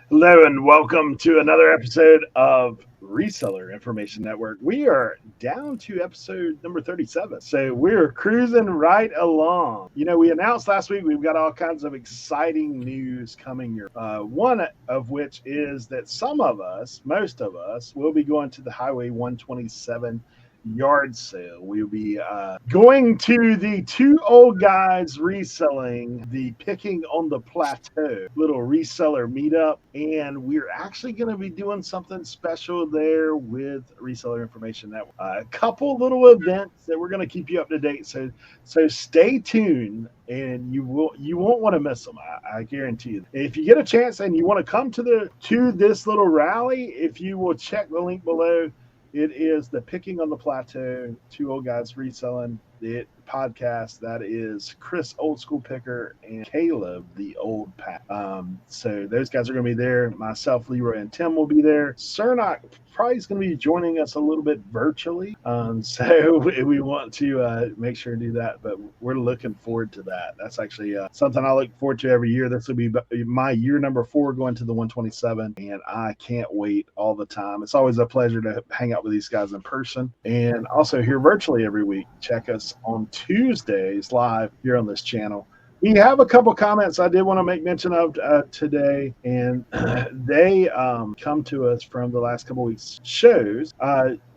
Hello and welcome to another episode of Reseller Information Network. We are down to episode number 37. So we're cruising right along. We announced last week we've got all kinds of exciting news coming your one of which is that some of us, most of us, will be going to the Highway 127 yard sale. We'll be going to the two old guys reselling the Picking on the Plateau little reseller meetup. And we're actually going to be doing something special there with Reseller Information Network. A couple little events that we're going to keep you up to date. So stay tuned and you won't want to miss them. I guarantee you. If you get a chance and you want to come to this little rally, if you will check the link below, it is the Picking on the Plateau, two old guys reselling it podcast. That is Chris, old school picker, and Caleb, the old pack. So those guys are going to be there. Myself, Leroy, and Tim will be there. Cernoch probably is going to be joining us a little bit virtually. So we want to make sure to do that, but we're looking forward to that. That's actually something I look forward to every year. This will be my year number 4 going to the 127, and I can't wait all the time. It's always a pleasure to hang out with these guys in person and also here virtually every week. Check us on Tuesdays live here on this channel. We have a couple comments I did want to make mention of today, and they come to us from the last couple weeks' shows.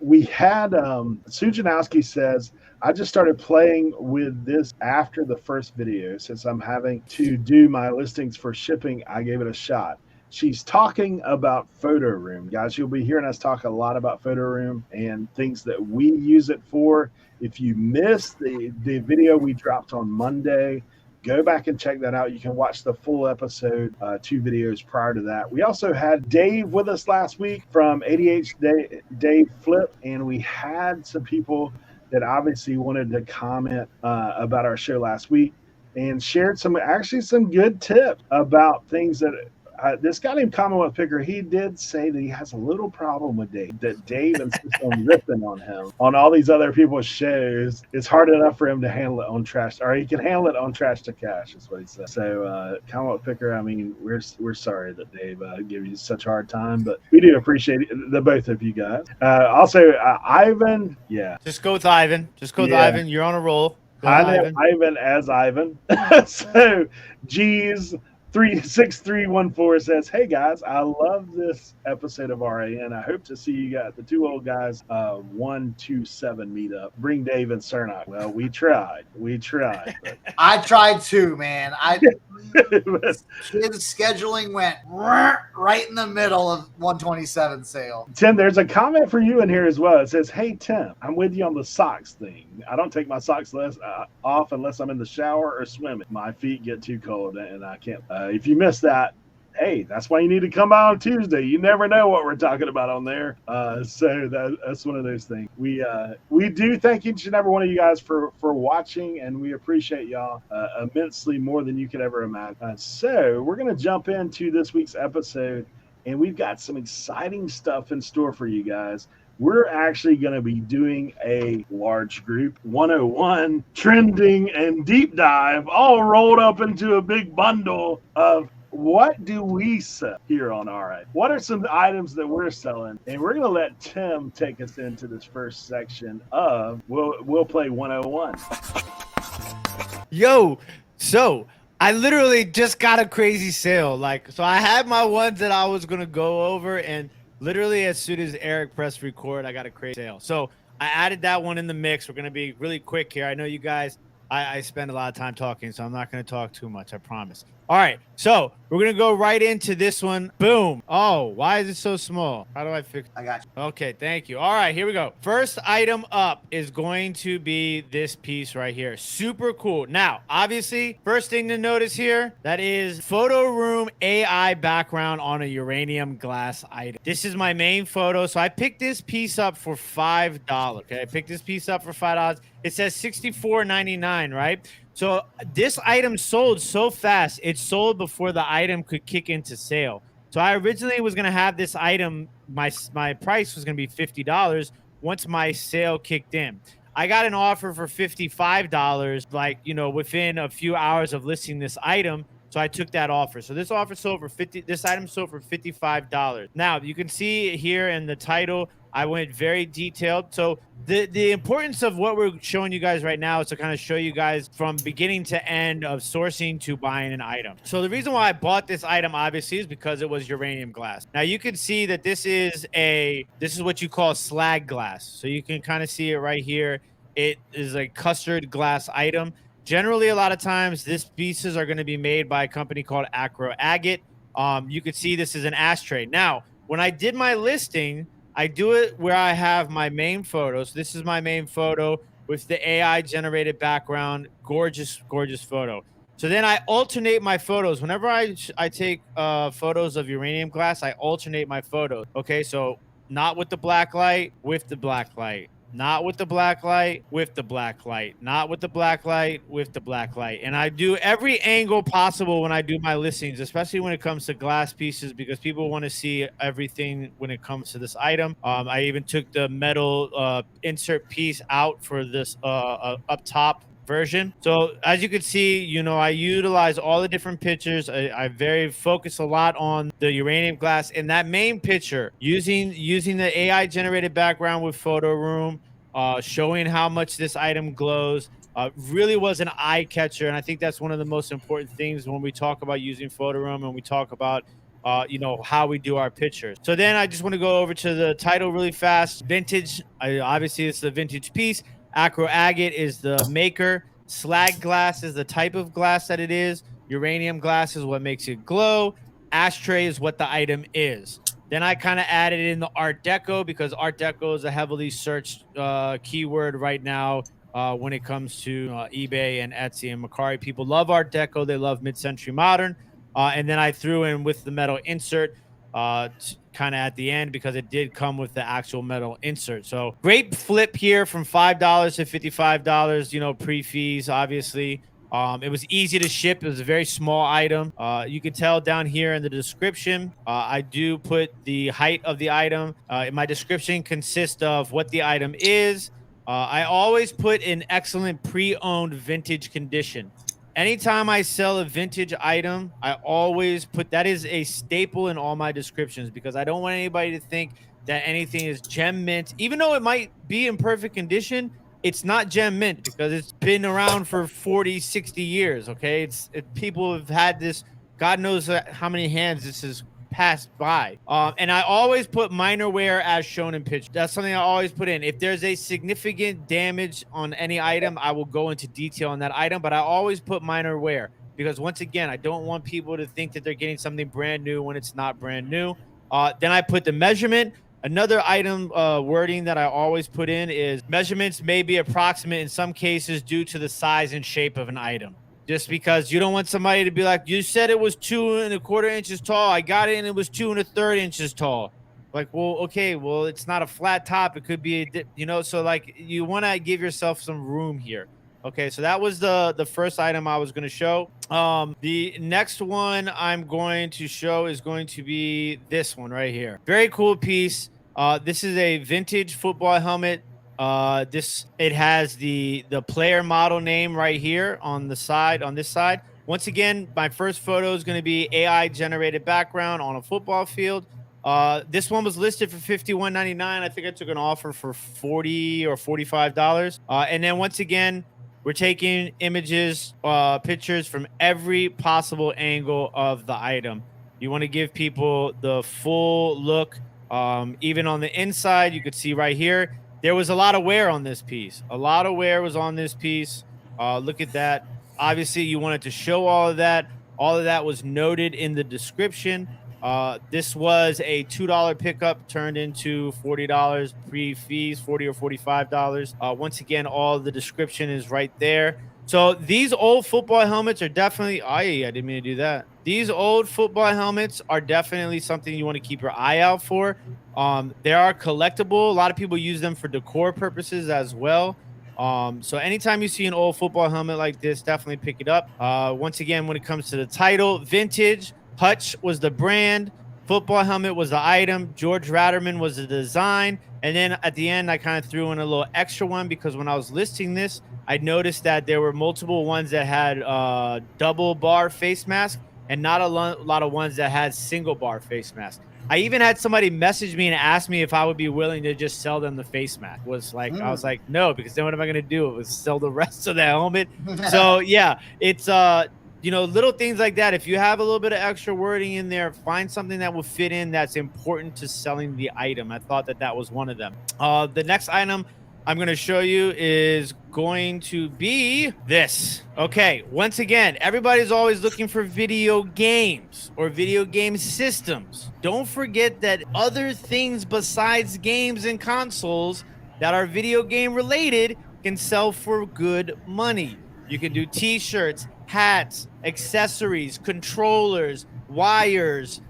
We had Sujanowski says, I just started playing with this after the first video. Since I'm having to do my listings for shipping, I gave it a shot. She's talking about Photo Room. Guys, you'll be hearing us talk a lot about Photo Room and things that we use it for. If you missed the video we dropped on Monday, go back and check that out. You can watch the full episode, 2 videos prior to that. We also had Dave with us last week from ADH Dave Flip, and we had some people that obviously wanted to comment about our show last week and shared some good tips about things that this guy named Commonwealth Picker, he did say that he has a little problem with Dave, that Dave insists on ripping on him on all these other people's shows. It's hard enough for him to handle it on Trash, or he can handle it on Trash to Cash, is what he said. So, Commonwealth Picker, I mean, we're sorry that Dave gave you such a hard time, but we do appreciate the both of you guys. Also, Ivan, yeah. Just go with Ivan. With Ivan. You're on a roll. I know Ivan as Ivan. So, geez. 36314 says, hey guys, I love this episode of RAN. I hope to see you guys, the two old guys, 127 meetup. Bring Dave and Cernoch. Well, we tried. But... I tried too, man. His scheduling went right in the middle of 127 sale. Tim, there's a comment for you in here as well. It says, hey Tim, I'm with you on the socks thing. I don't take my socks off unless I'm in the shower or swimming. My feet get too cold and I can't. If you missed that, hey, that's why you need to come by on Tuesday. You never know what we're talking about on there. So that's one of those things. We do thank each and every one of you guys for watching, and we appreciate y'all immensely more than you could ever imagine. So we're going to jump into this week's episode, and we've got some exciting stuff in store for you guys. We're actually going to be doing a large group 101 trending and deep dive all rolled up into a big bundle of what do we sell here on RA? What are some items that we're selling? And we're going to let Tim take us into this first section of We'll Play 101. Yo, so I literally just got a crazy sale. So I had my ones that I was going to go over, and literally as soon as Eric pressed record, I got a crazy sale. So I added that one in the mix. We're going to be really quick here. I know you guys, I spend a lot of time talking, so I'm not going to talk too much, I promise. All right, so we're going to go right into this one. Boom. Oh, why is it so small? How do I fix it? I got you. Okay, thank you. All right, here we go. First item up is going to be this piece right here. Super cool. Now, obviously, first thing to notice here, that is Photo Room AI background on a uranium glass item. This is my main photo, so I picked this piece up for $5. Okay, I picked this piece up for $5. It says $64.99, right? So this item sold so fast, it sold before the item could kick into sale. So I originally was going to have this item, my price was going to be $50 once my sale kicked in. I got an offer for $55, within a few hours of listing this item. So I took that offer. So this offer sold for this item sold for $55. Now you can see here in the title, I went very detailed. So the importance of what we're showing you guys right now is to kind of show you guys from beginning to end of sourcing to buying an item. So the reason why I bought this item obviously is because it was uranium glass. Now you can see that this is what you call slag glass. So you can kind of see it right here. It is a custard glass item. Generally, a lot of times, these pieces are going to be made by a company called Acro Agate. You can see this is an ashtray. Now, when I did my listing, I do it where I have my main photo. So this is my main photo with the AI generated background. Gorgeous, gorgeous photo. So then I alternate my photos. Whenever I take photos of uranium glass, I alternate my photos. Okay, so not with the black light, with the black light. Not with the black light, with the black light. Not with the black light, with the black light. And I do every angle possible when I do my listings, especially when it comes to glass pieces, because people want to see everything when it comes to this item. I even took the metal insert piece out for this up top version. So as you can see, you know, I utilize all the different pictures. I very focus a lot on the uranium glass in that main picture, using the AI generated background with photo room, showing how much this item glows. Really was an eye catcher, and I think that's one of the most important things when we talk about using photo room and we talk about you know, how we do our pictures. So then I just want to go over to the title really fast. Vintage, obviously it's the vintage piece. Acro Agate is the maker. Slag glass is the type of glass that it is. Uranium glass is what makes it glow. Ashtray is what the item is. Then I kind of added in the Art Deco, because Art Deco is a heavily searched keyword right now when it comes to eBay and Etsy and Mercari. People love Art Deco. They love mid-century modern. And then I threw in with the metal insert kind of at the end, because it did come with the actual metal insert. So great flip here from $5 to $55, you know, pre-fees, obviously. It was easy to ship. It was a very small item. You can tell down here in the description, I do put the height of the item. My description consists of what the item is. I always put in excellent pre-owned vintage condition. Anytime I sell a vintage item, I always put that is a staple in all my descriptions, because I don't want anybody to think that anything is gem mint. Even though it might be in perfect condition, it's not gem mint, because it's been around for 40, 60 years. Okay. People have had this, God knows how many hands this has passed by. And I always put minor wear as shown in picture. That's something I always put in. If there's a significant damage on any item, I will go into detail on that item, but I always put minor wear, because once again, I don't want people to think that they're getting something brand new when it's not brand new. Then I put the measurement. Another item wording that I always put in is measurements may be approximate in some cases due to the size and shape of an item. Just because you don't want somebody to be like, you said it was 2¼ inches tall. I got it and it was 2⅓ inches tall. Like, well, okay, well, it's not a flat top. It could be, you know, so like you want to give yourself some room here. Okay, so that was the first item I was going to show. The next one I'm going to show is going to be this one right here. Very cool piece. This is a vintage football helmet. It has the player model name right here on the side, on this side. Once again, my first photo is going to be AI generated background on a football field. This one was listed for $51.99. I think I took an offer for $40 or $45. And then once again, we're taking images, pictures from every possible angle of the item. You want to give people the full look. Even on the inside, you could see right here, there was a lot of wear on this piece. A lot of wear was on this piece. Look at that. Obviously, you wanted to show all of that. All of that was noted in the description. This was a $2 pickup turned into $40 pre-fees, $40 or $45. Once again, all the description is right there. So these old football helmets are definitely, I didn't mean to do that. These old football helmets are definitely something you want to keep your eye out for. They are collectible. A lot of people use them for decor purposes as well. So anytime you see an old football helmet like this, definitely pick it up. Once again, when it comes to the title, vintage, Hutch was the brand, football helmet was the item, George Ratterman was the design, And then at the end, I kind of threw in a little extra one because when I was listing this, I noticed that there were multiple ones that had double bar face mask and not a lot of ones that had single bar face mask. I even had somebody message me and ask me if I would be willing to just sell them the face mask. I was like, no, because then what am I going to do? It was sell the rest of the helmet. So yeah, it's little things like that. If you have a little bit of extra wording in there, find something that will fit in that's important to selling the item. I thought that was one of them. The next item I'm going to show you is going to be this. Okay, once again, everybody's always looking for video games or video game systems. Don't forget that other things besides games and consoles that are video game related can sell for good money. You can do t-shirts, hats, accessories, controllers, wires,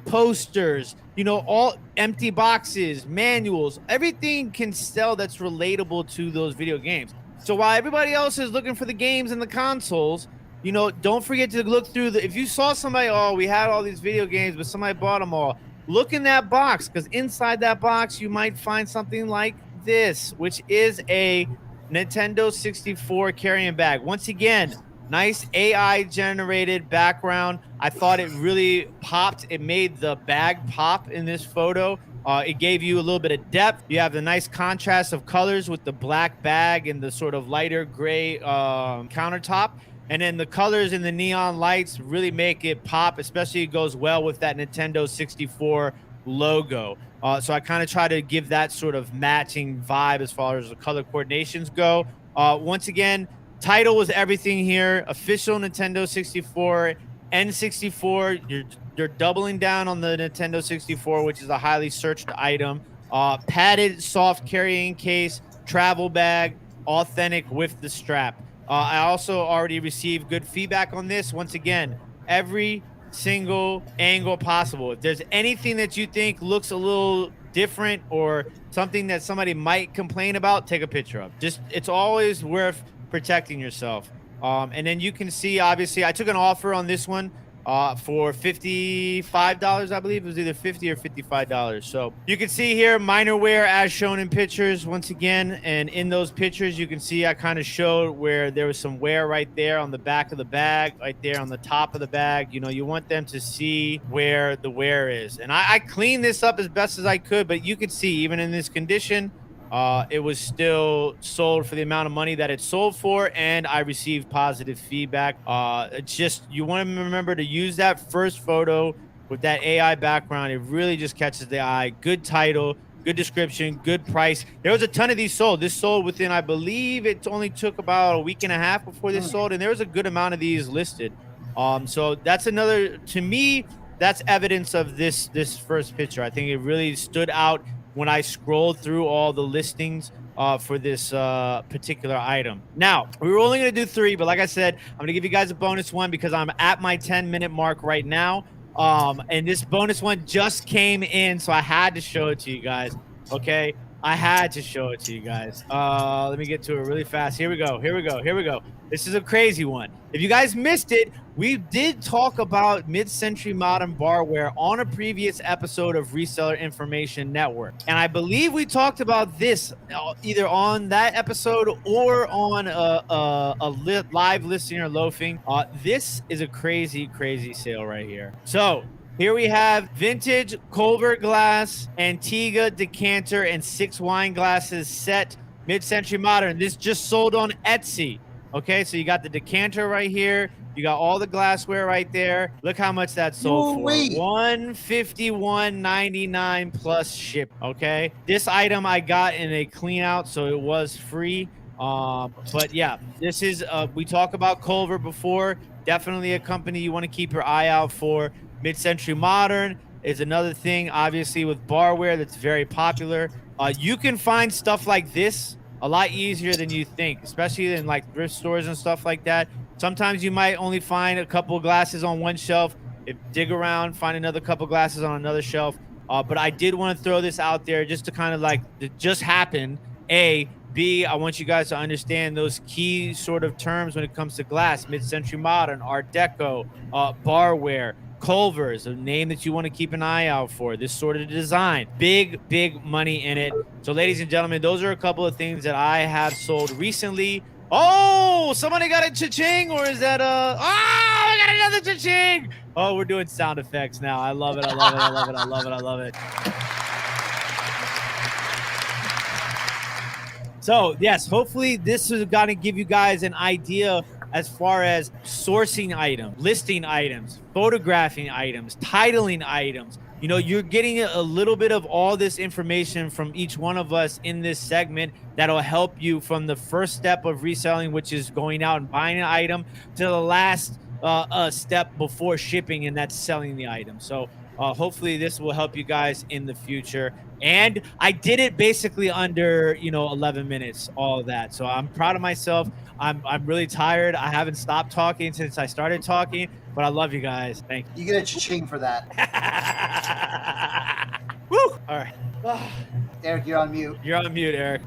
posters, all empty boxes, manuals, everything can sell that's relatable to those video games. So while everybody else is looking for the games and the consoles, don't forget to look through if you saw somebody, we had all these video games, but somebody bought them all, look in that box, because inside that box, you might find something like this, which is a Nintendo 64 carrying bag. Once again, nice AI generated background. I thought it really popped. It made the bag pop in this photo. It gave you a little bit of depth. You have the nice contrast of colors with the black bag and the sort of lighter gray countertop. And then the colors and the neon lights really make it pop, especially it goes well with that Nintendo 64 logo. So I kind of try to give that sort of matching vibe as far as the color coordinations go. Once again, title was everything here. Official Nintendo 64, N64. You're doubling down on the Nintendo 64, which is a highly searched item. Padded soft carrying case, travel bag, authentic with the strap. I also already received good feedback on this. Once again, every single angle possible. If there's anything that you think looks a little different or something that somebody might complain about, take a picture of. It's always worth protecting yourself. And then you can see, obviously, I took an offer on this one for $55, I believe. It was either $50 or $55. So you can see here minor wear as shown in pictures once again. And in those pictures, you can see I kind of showed where there was some wear right there on the back of the bag, right there on the top of the bag. You want them to see where the wear is. And I cleaned this up as best as I could, but you could see even in this condition, it was still sold for the amount of money that it sold for, and I received positive feedback. It's just, you want to remember to use that first photo with that AI background. It really just catches the eye. Good title, good description, good price. There was a ton of these sold. This sold within, I believe it only took about a week and a half before this sold, and there was a good amount of these listed. So that's another, to me, that's evidence of this first picture. I think it really stood out when I scrolled through all the listings for this particular item. Now, we were only going to do 3, but like I said, I'm going to give you guys a bonus one because I'm at my 10-minute mark right now. And this bonus one just came in, so I had to show it to you guys. Okay, I had to show it to you guys. Let me get to it really fast. Here we go. This is a crazy one. If you guys missed it, we did talk about mid-century modern barware on a previous episode of Reseller Information Network. And I believe we talked about this either on that episode or on a live listing or loafing. This is a crazy, crazy sale right here. So here we have vintage Culver glass, Antigua decanter, and 6 wine glasses set mid-century modern. This just sold on Etsy. Okay, so you got the decanter right here. You got all the glassware right there. Look how much that sold for. $151.99 plus ship. Okay, this item I got in a clean out, so it was free. But yeah, this is we talked about Culver before. Definitely a company you want to keep your eye out for. Mid-century modern is another thing, obviously, with barware that's very popular. You can find stuff like this a lot easier than you think, especially in like thrift stores and stuff like that. Sometimes you might only find a couple of glasses on one shelf. Dig around, find another couple of glasses on another shelf. But I did want to throw this out there just to kind of like, it just happened. A, B, I want you guys to understand those key sort of terms when it comes to glass: mid-century modern, Art Deco, barware. Culver's, a name that you want to keep an eye out for. This sort of design, big money in it. So ladies and gentlemen, those are a couple of things that I have sold recently. Oh, somebody got a cha-ching, or is that I got another cha-ching. Oh, we're doing sound effects now. I love it. I love it. I love it. I love it. I love it. So yes, hopefully this is going to give you guys an idea as far as sourcing items, listing items, photographing items, titling items. You know, you're getting a little bit of all this information from each one of us in this segment that'll help you from the first step of reselling, which is going out and buying an item, to the last step before shipping, and that's selling the item. So hopefully this will help you guys in the future. And I did it basically under, 11 minutes, all of that. So I'm proud of myself. I'm really tired. I haven't stopped talking since I started talking, but I love you guys. Thank you. You get a cha-ching for that. Woo! All right. Eric, you're on mute. You're on mute, Eric.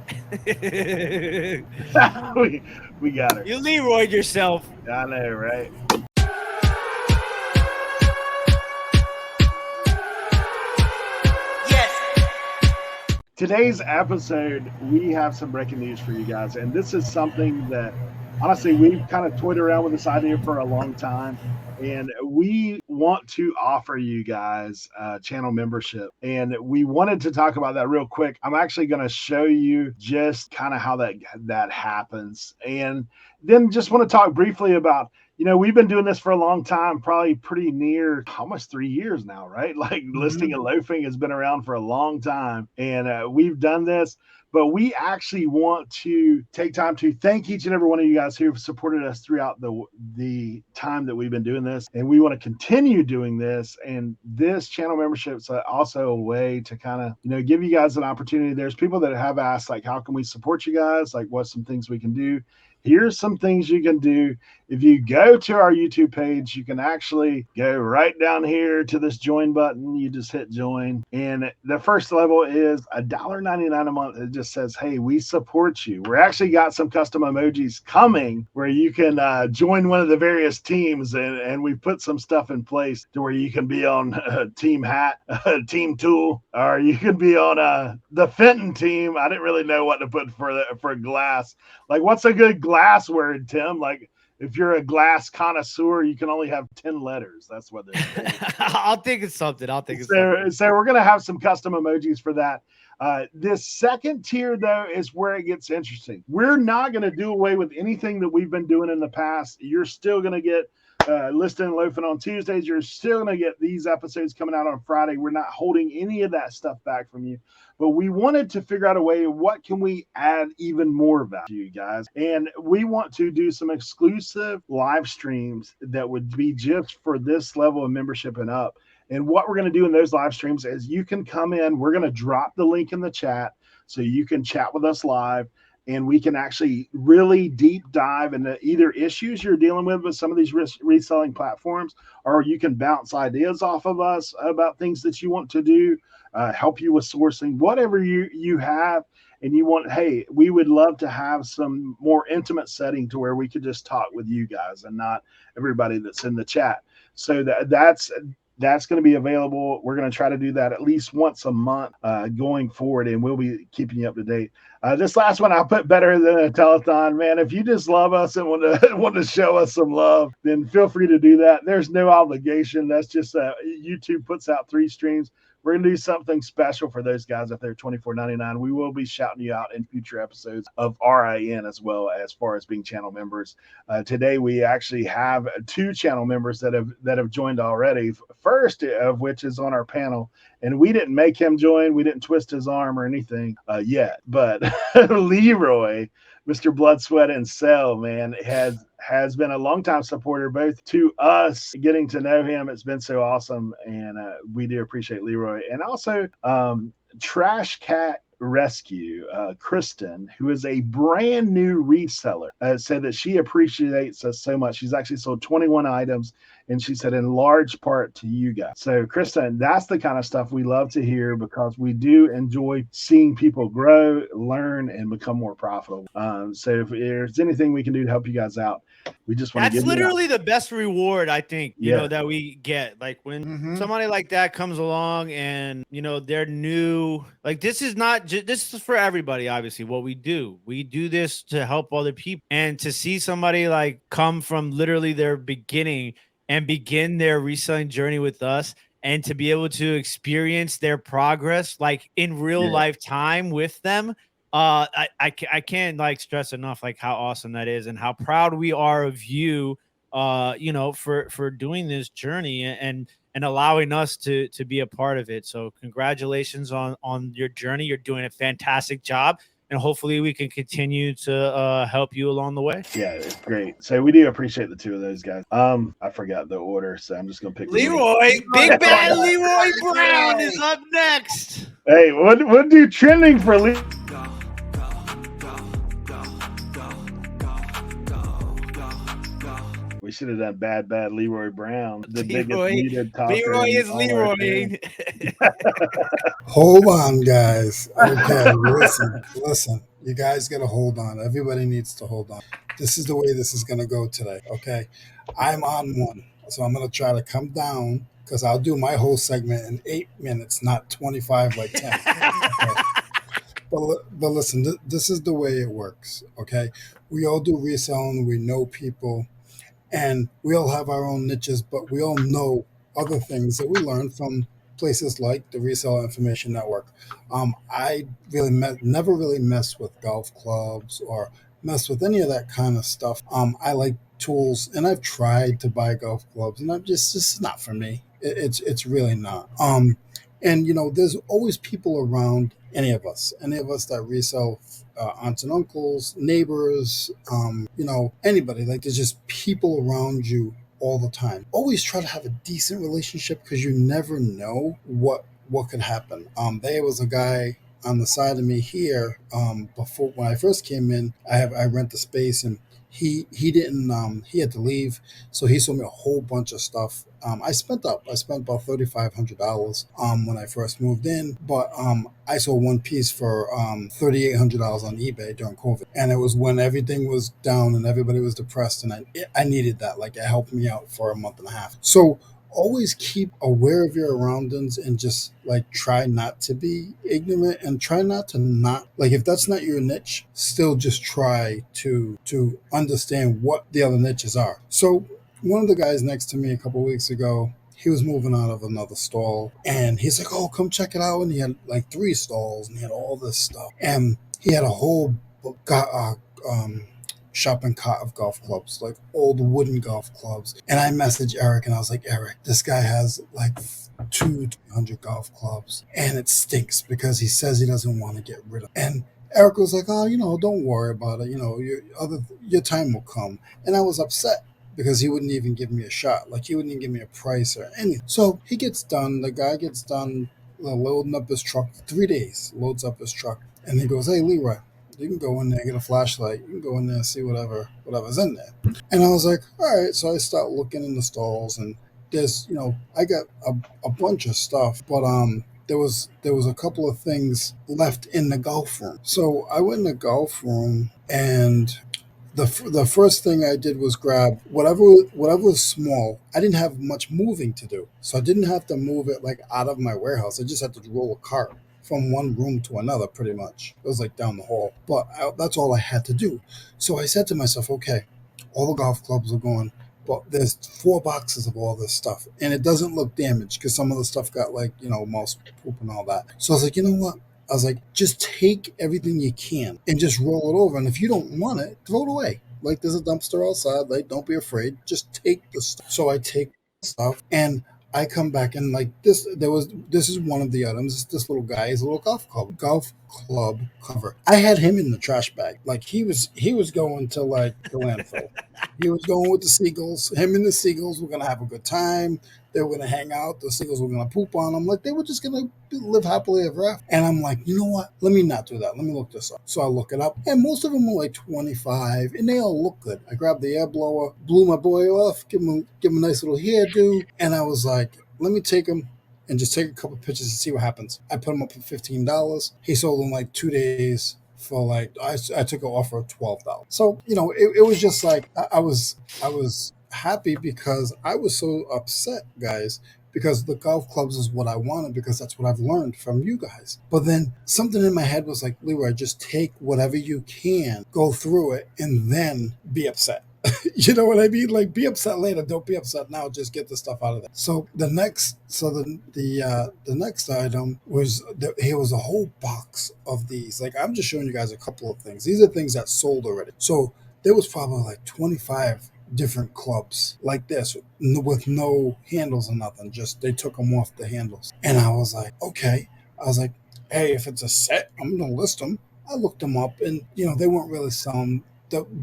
we got her. You Leroy'd yourself. I know, right? Today's episode, we have some breaking news for you guys, and this is something that, honestly, we've kind of toyed around with this idea for a long time, and we want to offer you guys channel membership, and we wanted to talk about that real quick. I'm actually going to show you just kind of how that happens, and then just want to talk briefly about, we've been doing this for a long time, probably pretty near almost 3 years now, right? Like listing and loafing has been around for a long time, and we've done this, but we actually want to take time to thank each and every one of you guys who have supported us throughout the time that we've been doing this, and we want to continue doing this. And this channel membership is also a way to kind of, give you guys an opportunity. There's people that have asked, like, how can we support you guys? Like, what's some things we can do? Here's some things you can do. If you go to our YouTube page, you can actually go right down here to this join button. You just hit join. And the first level is $1.99 a month. It just says, hey, we support you. We're actually got some custom emojis coming where you can join one of the various teams. And we put some stuff in place to where you can be on Team Hat, Team Tool, or you can be on the Fenton team. I didn't really know what to put for glass. Like, what's a good glass word, Tim? Like, if you're a glass connoisseur, you can only have 10 letters. That's what they're saying. I'll think it's something. So we're going to have some custom emojis for that. This second tier, though, is where it gets interesting. We're not going to do away with anything that we've been doing in the past. You're still going to get listing and loafing on Tuesdays. You're still going to get these episodes coming out on Friday. We're not holding any of that stuff back from you. But we wanted to figure out a way, what can we add even more value to you guys? And we want to do some exclusive live streams that would be just for this level of membership and up. And what we're going to do in those live streams is you can come in. We're going to drop the link in the chat so you can chat with us live. And we can actually really deep dive into either issues you're dealing with some of these reselling platforms, or you can bounce ideas off of us about things that you want to do, help you with sourcing, whatever you have. And you want, hey, we would love to have some more intimate setting to where we could just talk with you guys and not everybody that's in the chat. So that's going to be available. We're going to try to do that at least once a month going forward, and we'll be keeping you up to date. This last one I'll put better than a telethon, man. If you just love us and want to show us some love, then feel free to do that. There's no obligation. That's just YouTube puts out 3 streams. We're going to do something special for those guys if they're $24.99. We will be shouting you out in future episodes of RIN as well, as far as being channel members. Today, we actually have 2 channel members that have joined already. First of which is on our panel, and we didn't make him join. We didn't twist his arm or anything yet. But Leroy, Mr. Blood, Sweat, and Cell, man, has been a longtime supporter, both to us getting to know him. It's been so awesome, and we do appreciate Leroy. And also Trash Cat Rescue, Kristen, who is a brand new reseller, said that she appreciates us so much. She's actually sold 21 items And she said, in large part to you guys. So, Krista, that's the kind of stuff we love to hear because we do enjoy seeing people grow, learn, and become more profitable. So, if there's anything we can do to help you guys out, we just want to give That's you literally the best reward, I think, Yeah. that we get. Like when somebody like that comes along and, they're new, like this is not just, this is for everybody. Obviously what we do this to help other people, and to see somebody like come from literally their beginning and begin their reselling journey with us, and to be able to experience their progress, like in real life time with them. I can't like stress enough like how awesome that is, and how proud we are of you, for doing this journey and allowing us to be a part of it. So congratulations on your journey. You're doing a fantastic job, and hopefully we can continue to help you along the way. Yeah, it's great. So we do appreciate the two of those guys. I forgot the order, so I'm just gonna pick Leroy. Big bad Leroy Brown is up next. Hey, we'll do trending for Leroy. We should have done bad Leroy Brown. The Leroy, biggest needed talker. Leroy is Leroy. Hold on, guys. Okay, listen. You guys got to hold on. Everybody needs to hold on. This is the way this is going to go today, okay? I'm on one, so I'm going to try to come down because I'll do my whole segment in 8 minutes, not 25 like 10. Okay? But listen, this is the way it works, okay? We all do reselling. We know people. And we all have our own niches, but we all know other things that we learn from places like the Reseller Information Network. I really never really mess with golf clubs or mess with any of that kind of stuff. I like tools, and I've tried to buy golf clubs, and this is not for me. It's really not. And there's always people around any of us that resell, aunts and uncles, neighbors, anybody. Like there's just people around you all the time. Always try to have a decent relationship because you never know what could happen. There was a guy on the side of me here before when I first came in. I rent the space, and he didn't he had to leave, so he sold me a whole bunch of stuff. I spent about $3,500 when I first moved in, but I sold one piece for $3,800 on eBay during COVID, and it was when everything was down and everybody was depressed, and I needed that. Like it helped me out for a month and a half. So always keep aware of your surroundings and just like try not to be ignorant and try not to like if that's not your niche, still just try to understand what the other niches are. So one of the guys next to me a couple of weeks ago, he was moving out of another stall, and he's like, "Oh, come check it out." And he had like 3 stalls, and he had all this stuff, and he had a whole shopping cart of golf clubs, like old wooden golf clubs. And I messaged Eric, and I was like, "Eric, this guy has like 200 golf clubs, and it stinks because he says he doesn't want to get rid of them." And Eric was like, "Oh, don't worry about it. Your time will come." And I was upset because he wouldn't even give me a shot. Like he wouldn't even give me a price or anything. So the guy gets done loading up his truck. 3 days, loads up his truck. And he goes, "Hey, Leroy, you can go in there, get a flashlight. You can go in there and see whatever's in there." And I was like, all right. So I start looking in the stalls, and there's, I got a bunch of stuff, but there was a couple of things left in the golf room. So I went in the golf room, and the first thing I did was grab whatever was small. I didn't have much moving to do, so I didn't have to move it like out of my warehouse. I just had to roll a cart from one room to another, pretty much. It was like down the hall, but that's all I had to do. So I said to myself, okay, all the golf clubs are gone, but there's 4 boxes of all this stuff, and it doesn't look damaged because some of the stuff got like, mouse poop and all that. So I was like, you know what? I was like, just take everything you can and just roll it over. And if you don't want it, throw it away. Like there's a dumpster outside. Like, don't be afraid. Just take the stuff. So I take the stuff, and I come back, and like this is one of the items. This little guy, his little golf club cover. I had him in the trash bag. Like he was going to like the landfill. He was going with the seagulls. Him and the seagulls were gonna have a good time. They were going to hang out. The seagulls were going to poop on them. Like, they were just going to live happily ever after. And I'm like, you know what? Let me not do that. Let me look this up. So I look it up. And most of them were like 25, and they all look good. I grabbed the air blower, blew my boy off, give him a nice little hairdo. And I was like, let me take him and just take a couple pictures and see what happens. I put him up for $15. He sold in like 2 days for like, I took an offer of $12. So, you know, it was just like, I was happy because I was so upset, guys, because the golf clubs is what I wanted, because that's what I've learned from you guys. But then something in my head was like, Leroy, just take whatever you can, go through it, and then be upset. You know what I mean? Like, be upset later. Don't be upset now. Just get the stuff out of there. So the next item was here was a whole box of these. Like, I'm just showing you guys a couple of things. These are things that sold already. So there was probably like 25 different clubs like this with no handles or nothing. Just they took them off the handles. And I was like, okay. I was like, hey, if it's a set, I'm gonna list them. I looked them up, and you know, they weren't really selling.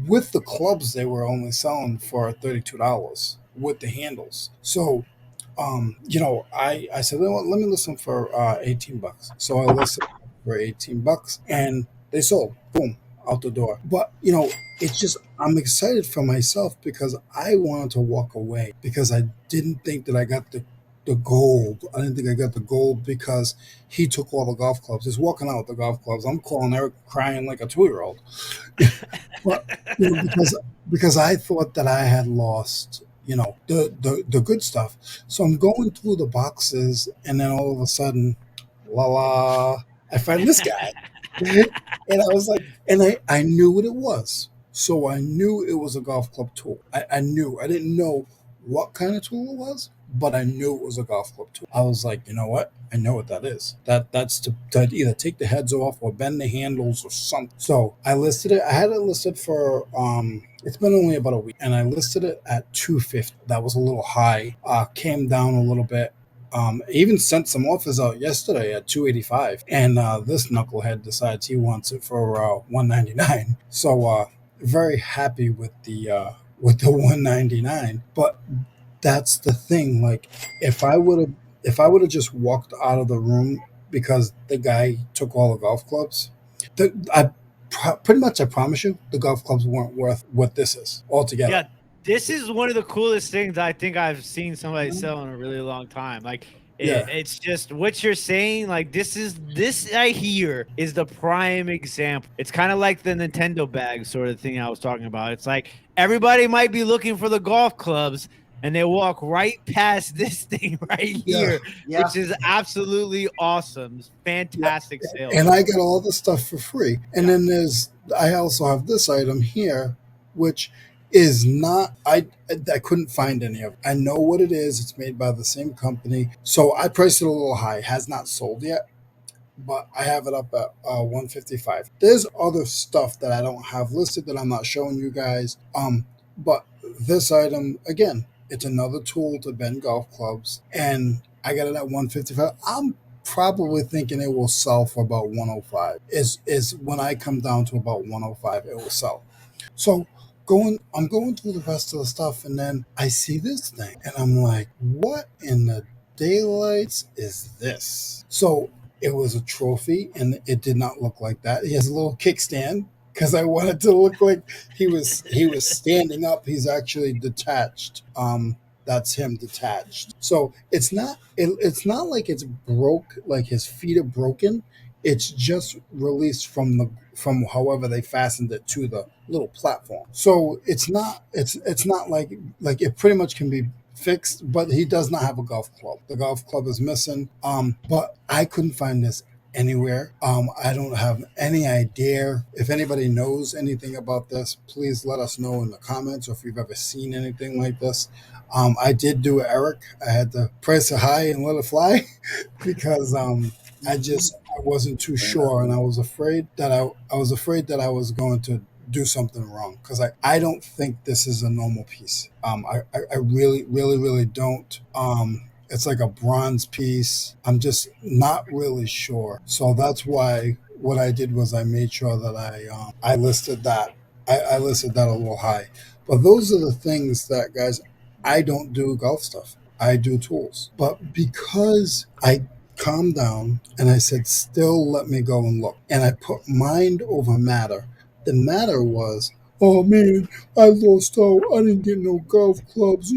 With the clubs, they were only selling for $32 with the handles. So, you know, I said, well, let me list them for $18. So I listed them for $18, and they sold. Boom, out the door. But you know, it's just, I'm excited for myself because I wanted to walk away because I didn't think that I got the gold. I didn't think I got the gold because he took all the golf clubs. He's walking out with the golf clubs. I'm calling Eric crying like a 2-year-old. But, you know, because I thought that I had lost, you know, the good stuff. So I'm going through the boxes, and then all of a sudden, I find this guy. And I was like, and I knew what it was. So I knew it was a golf club tool. I knew. I didn't know what kind of tool it was, but I knew it was a golf club tool. I was like, you know what? I know what that is. That's to either take the heads off or bend the handles or something. So I listed it. I had it listed for it's been only about a week, and I listed it at $250. That was a little high. Came down a little bit. I even sent some offers out yesterday at $285, and this knucklehead decides he wants it for $199. So very happy with the $199. But that's the thing. Like, if I would have just walked out of the room because the guy took all the golf clubs, pretty much I promise you, the golf clubs weren't worth what this is altogether. Yeah, this is one of the coolest things I think I've seen somebody sell in a really long time. Like, it's just what you're saying. Like, this right here is the prime example. It's kind of like the Nintendo bag sort of thing I was talking about. It's like everybody might be looking for the golf clubs, and they walk right past this thing right here, which is absolutely awesome. It's fantastic sales. And I got all the stuff for free. And then I also have this item here, which is not, I couldn't find any of it. I know what it is. It's made by the same company. So I priced it a little high. It has not sold yet, but I have it up at $155. There's other stuff that I don't have listed that I'm not showing you guys. But this item, again, it's another tool to bend golf clubs, and I got it at $155. I'm probably thinking it will sell for about $105. Is when I come down to about $105, it will sell. So I'm going through the rest of the stuff, and then I see this thing, and I'm like, what in the daylights is this? So it was a trophy, and it did not look like that. He has a little kickstand, because I wanted to look like he was standing up. He's actually detached. That's him detached. So it's not like it's broke, like his feet are broken. It's just released from however they fastened it to the little platform. So it's not like it pretty much can be fixed, but he does not have a golf club. The golf club is missing. But I couldn't find this anywhere. I don't have any idea. If anybody knows anything about this, please let us know in the comments, or if you've ever seen anything like this. I did do Eric. I had to price it high and let it fly because I wasn't too sure, and I was afraid that I was going to do something wrong, because I don't think this is a normal piece. I really, really, really don't. It's like a bronze piece. I'm just not really sure. So that's why what I did was I made sure that I listed that. I listed that a little high. But those are the things that, guys, I don't do golf stuff. I do tools. But because I calmed down and I said, still let me go and look. And I put mind over matter. The matter was, oh man, I lost out. I didn't get no golf clubs.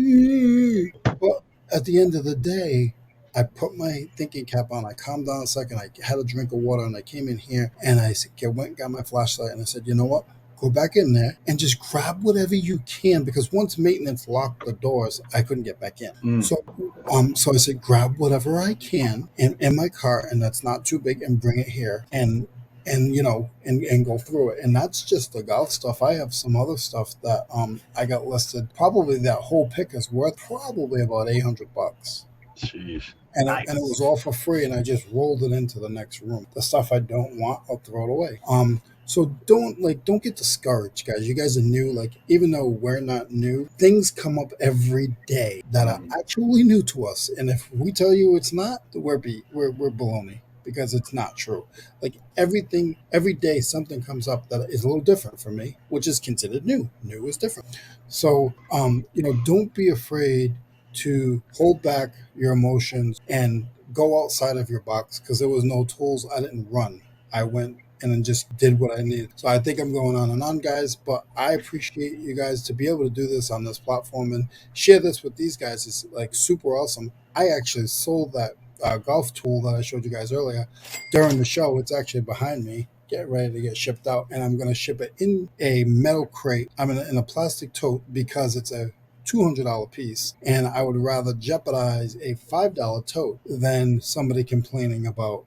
But at the end of the day, I put my thinking cap on. I calmed down a second. I had a drink of water and I came in here and I went and got my flashlight and I said, you know what? Go back in there and just grab whatever you can, because once maintenance locked the doors, I couldn't get back in. So I said, grab whatever I can in my car, and that's not too big, and bring it here and go through it. And that's just the golf stuff. I have some other stuff that I got listed. Probably that whole pick is worth probably about $800. Jeez. And, Nice. and it was all for free, and I just rolled it into the next room. The stuff I don't want, I'll throw it away. So don't get discouraged, guys. You guys are new. Like, even though we're not new, things come up every day that are actually new to us. And if we tell you it's not, we're baloney, because it's not true. Like, every day something comes up that is a little different for me, which is considered new. New is different. So don't be afraid to hold back your emotions and go outside of your box, because there was no tools. I didn't run. I went and then just did what I needed. So I think I'm going on and on, guys, but I appreciate you guys to be able to do this on this platform and share this with these guys. Is like super awesome. I actually sold that golf tool that I showed you guys earlier during the show. It's actually behind me, get ready to get shipped out, and I'm going to ship it in a metal crate. I'm in a plastic tote, because it's a $200 piece, and I would rather jeopardize a $5 tote than somebody complaining about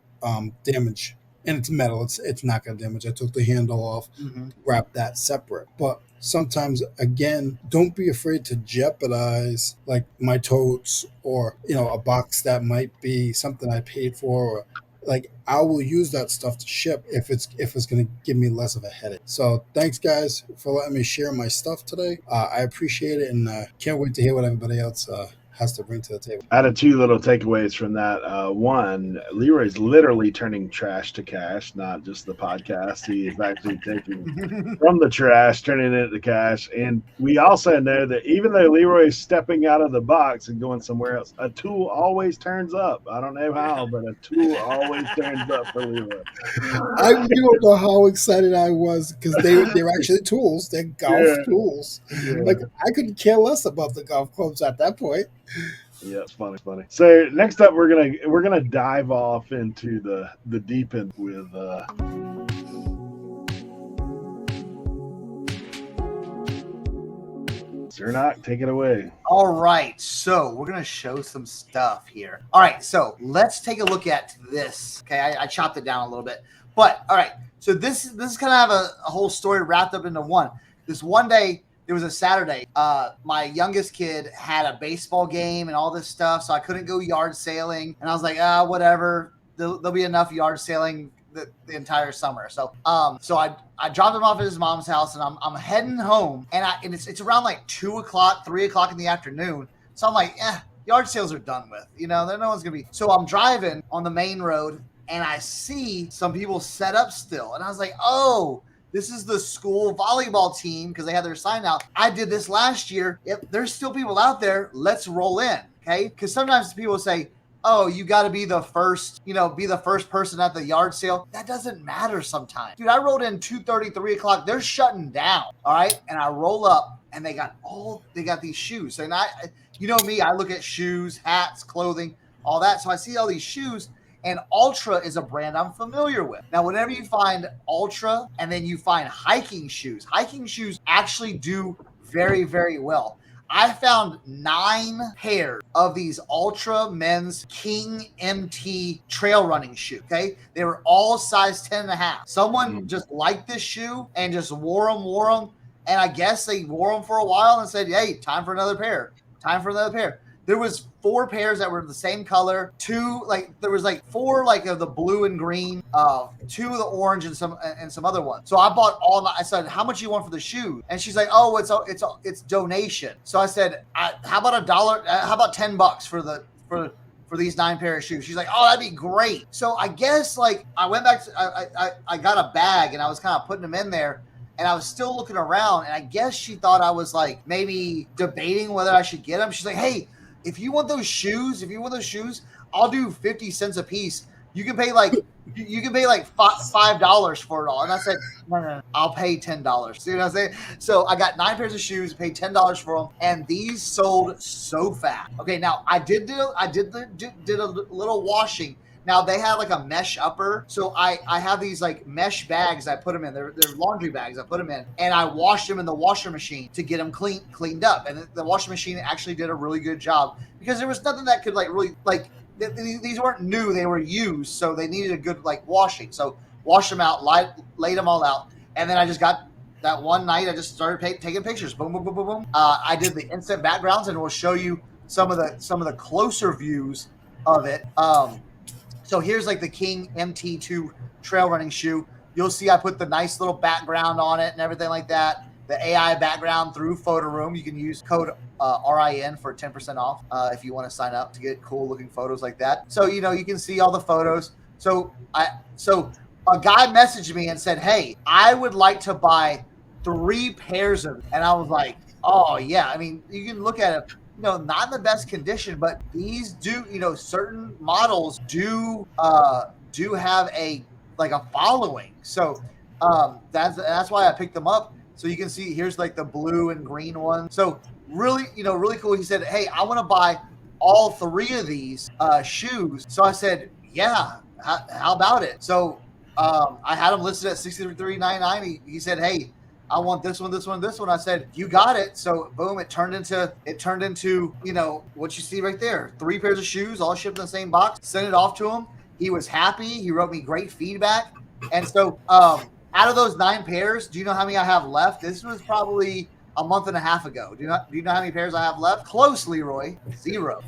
damage. And it's metal. It's not going to damage. I took the handle off, wrapped that separate. But sometimes, again, don't be afraid to jeopardize, like, my totes, or a box that might be something I paid for, or like, I will use that stuff to ship if it's going to give me less of a headache. So thanks, guys, for letting me share my stuff today. I appreciate it, and can't wait to hear what everybody else has to bring to the table. I had two little takeaways from that. One, Leroy's literally turning trash to cash, not just the podcast. He is actually taking from the trash, turning it to cash. And we also know that even though Leroy is stepping out of the box and going somewhere else, a tool always turns up. I don't know how, but a tool always turns up for Leroy. You don't know how excited I was, because they're actually tools. They're golf tools. Yeah. Like, I couldn't care less about the golf clubs at that point. Yeah, it's funny. So next up, we're gonna dive off into the deep end with Cernoch. Take it away. All right, so we're gonna show some stuff here. All right, so let's take a look at this. Okay, I chopped it down a little bit, but all right. So this is kind of have a whole story wrapped up into one. This one day. It was a Saturday. My youngest kid had a baseball game and all this stuff, so I couldn't go yard sailing. And I was like, whatever. There'll be enough yard sailing the entire summer. So I dropped him off at his mom's house, and I'm heading home. And it's around like 2 o'clock, 3 o'clock in the afternoon. So I'm like, yard sales are done with. No one's gonna be. So I'm driving on the main road, and I see some people set up still, and I was like, oh. This is the school volleyball team, because they had their sign out. I did this last year. If there's still people out there, let's roll in, okay? Because sometimes people say, oh, you got to be the first, be the first person at the yard sale. That doesn't matter sometimes. Dude, I rolled in 2:30, 3 o'clock. They're shutting down, all right? And I roll up, and they got these shoes. And me, I look at shoes, hats, clothing, all that. So I see all these shoes. And Ultra is a brand I'm familiar with. Now, whenever you find Ultra and then you find hiking shoes actually do very, very well. I found 9 pairs of these Ultra men's King MT trail running shoes, okay? They were all size 10.5. Someone just liked this shoe and just wore them. And I guess they wore them for a while and said, hey, time for another pair. There was 4 pairs that were the same color. 2, there was 4 of the blue and green, 2 of the orange, and some other ones. So I bought all. I said, "How much you want for the shoes?" And she's like, "Oh, it's donation." So I said, "How about $1? How about $10 for these 9 pair of shoes?" She's like, "Oh, that'd be great." So I guess I went back to I got a bag, and I was kind of putting them in there. And I was still looking around, and I guess she thought I was maybe debating whether I should get them. She's like, "Hey, if you want those shoes, I'll do 50 cents a piece. You can pay like $5 for it all. And I said, no, I'll pay $10. See what I'm saying? So I got 9 pairs of shoes, paid $10 for them, and these sold so fast. Okay, now I did a little washing. Now they have like a mesh upper, so I have these like mesh bags. I put them in. They're laundry bags. I put them in, and I washed them in the washer machine to get them cleaned up. And the washing machine actually did a really good job because there was nothing that could like really like. These weren't new; they were used, so they needed a good like washing. So washed them out, laid them all out, and then I just got that one night. I just started taking pictures. Boom, boom, boom, boom, boom. I did the instant backgrounds, and we'll show you some of the closer views of it. So here's like the King MT2 trail running shoe. You'll see I put the nice little background on it and everything like that. The AI background through Photo Room. You can use code RIN for 10% off if you want to sign up to get cool looking photos like that. So, you know, you can see all the photos. So a guy messaged me and said, hey, I would like to buy 3 pairs of them. And I was like, oh yeah. I mean, you can look at it, you know, not in the best condition, but these do, you know, certain models do have a following. So that's why I picked them up. So you can see here's like the blue and green one. So really, you know, really cool. He said, hey, I want to buy all 3 of these shoes. So I said, yeah, how about it? So I had them listed at $63.99. He said, hey, I want this one, this one, this one. I said, you got it. So boom, it turned into, you know, what you see right there. 3 pairs of shoes, all shipped in the same box. Sent it off to him. He was happy. He wrote me great feedback. And so out of those 9 pairs, do you know how many I have left? This was probably a month and a half ago. Do you know how many pairs I have left? Close, Leroy. 0.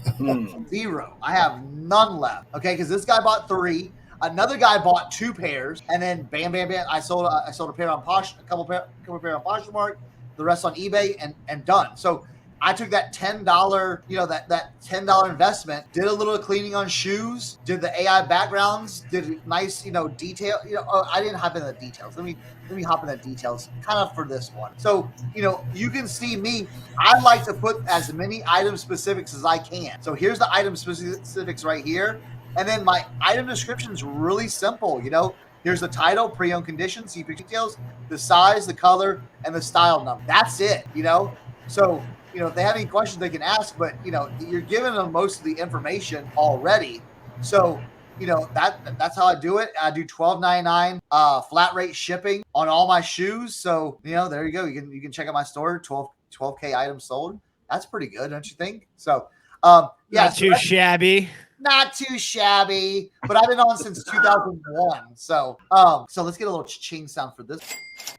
0. I have none left. Okay, because this guy bought 3. Another guy bought 2 pairs, and then bam, bam, bam. I sold a pair on a couple pair on Poshmark, the rest on eBay, and done. So I took that $10, you know, that $10 investment, did a little cleaning on shoes, did the AI backgrounds, did nice, you know, detail. You know, I didn't hop into the details. Let me hop in the details, kind of for this one. So, you know, you can see me. I like to put as many item specifics as I can. So here's the item specifics right here. And then my item description is really simple. You know, here's the title, pre-owned condition, see details, the size, the color, and the style number. That's it, you know. So, you know, if they have any questions, they can ask. But, you know, you're giving them most of the information already. So, you know, that's how I do it. I do $12.99 flat rate shipping on all my shoes. So, you know, there you go. You can check out my store. 12K items sold. That's pretty good, don't you think? So, yeah, not too shabby. Not too shabby, but I've been on since 2001. So let's get a little ching sound for this.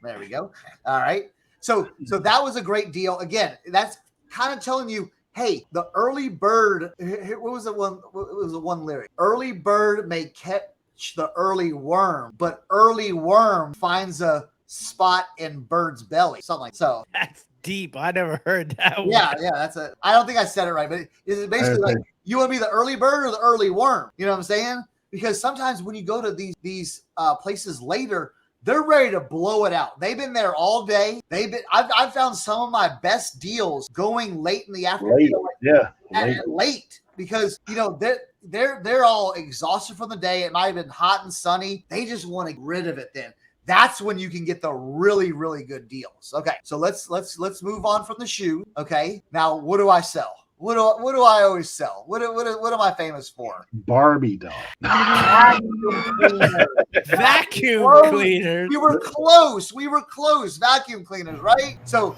There we go. All right. So that was a great deal. Again, that's kind of telling you, hey, the early bird. What was the one? What was the one lyric? Early bird may catch the early worm, but early worm finds a spot in bird's belly. Something like so. That's deep. I never heard that one. Yeah, that's it. I don't think I said it right, but it's basically like, you want to be the early bird or the early worm? You know what I'm saying? Because sometimes when you go to these places later, they're ready to blow it out. They've been there all day. I've found some of my best deals going late in the afternoon. Late because, you know, they're all exhausted from the day. It might have been hot and sunny. They just want to get rid of it then. That's when you can get the really, really good deals. Okay, so let's move on from the shoe. Okay, now what do I sell? What do I always sell? What am I famous for? Barbie doll. Vacuum cleaners. We were close. Vacuum cleaners, right? So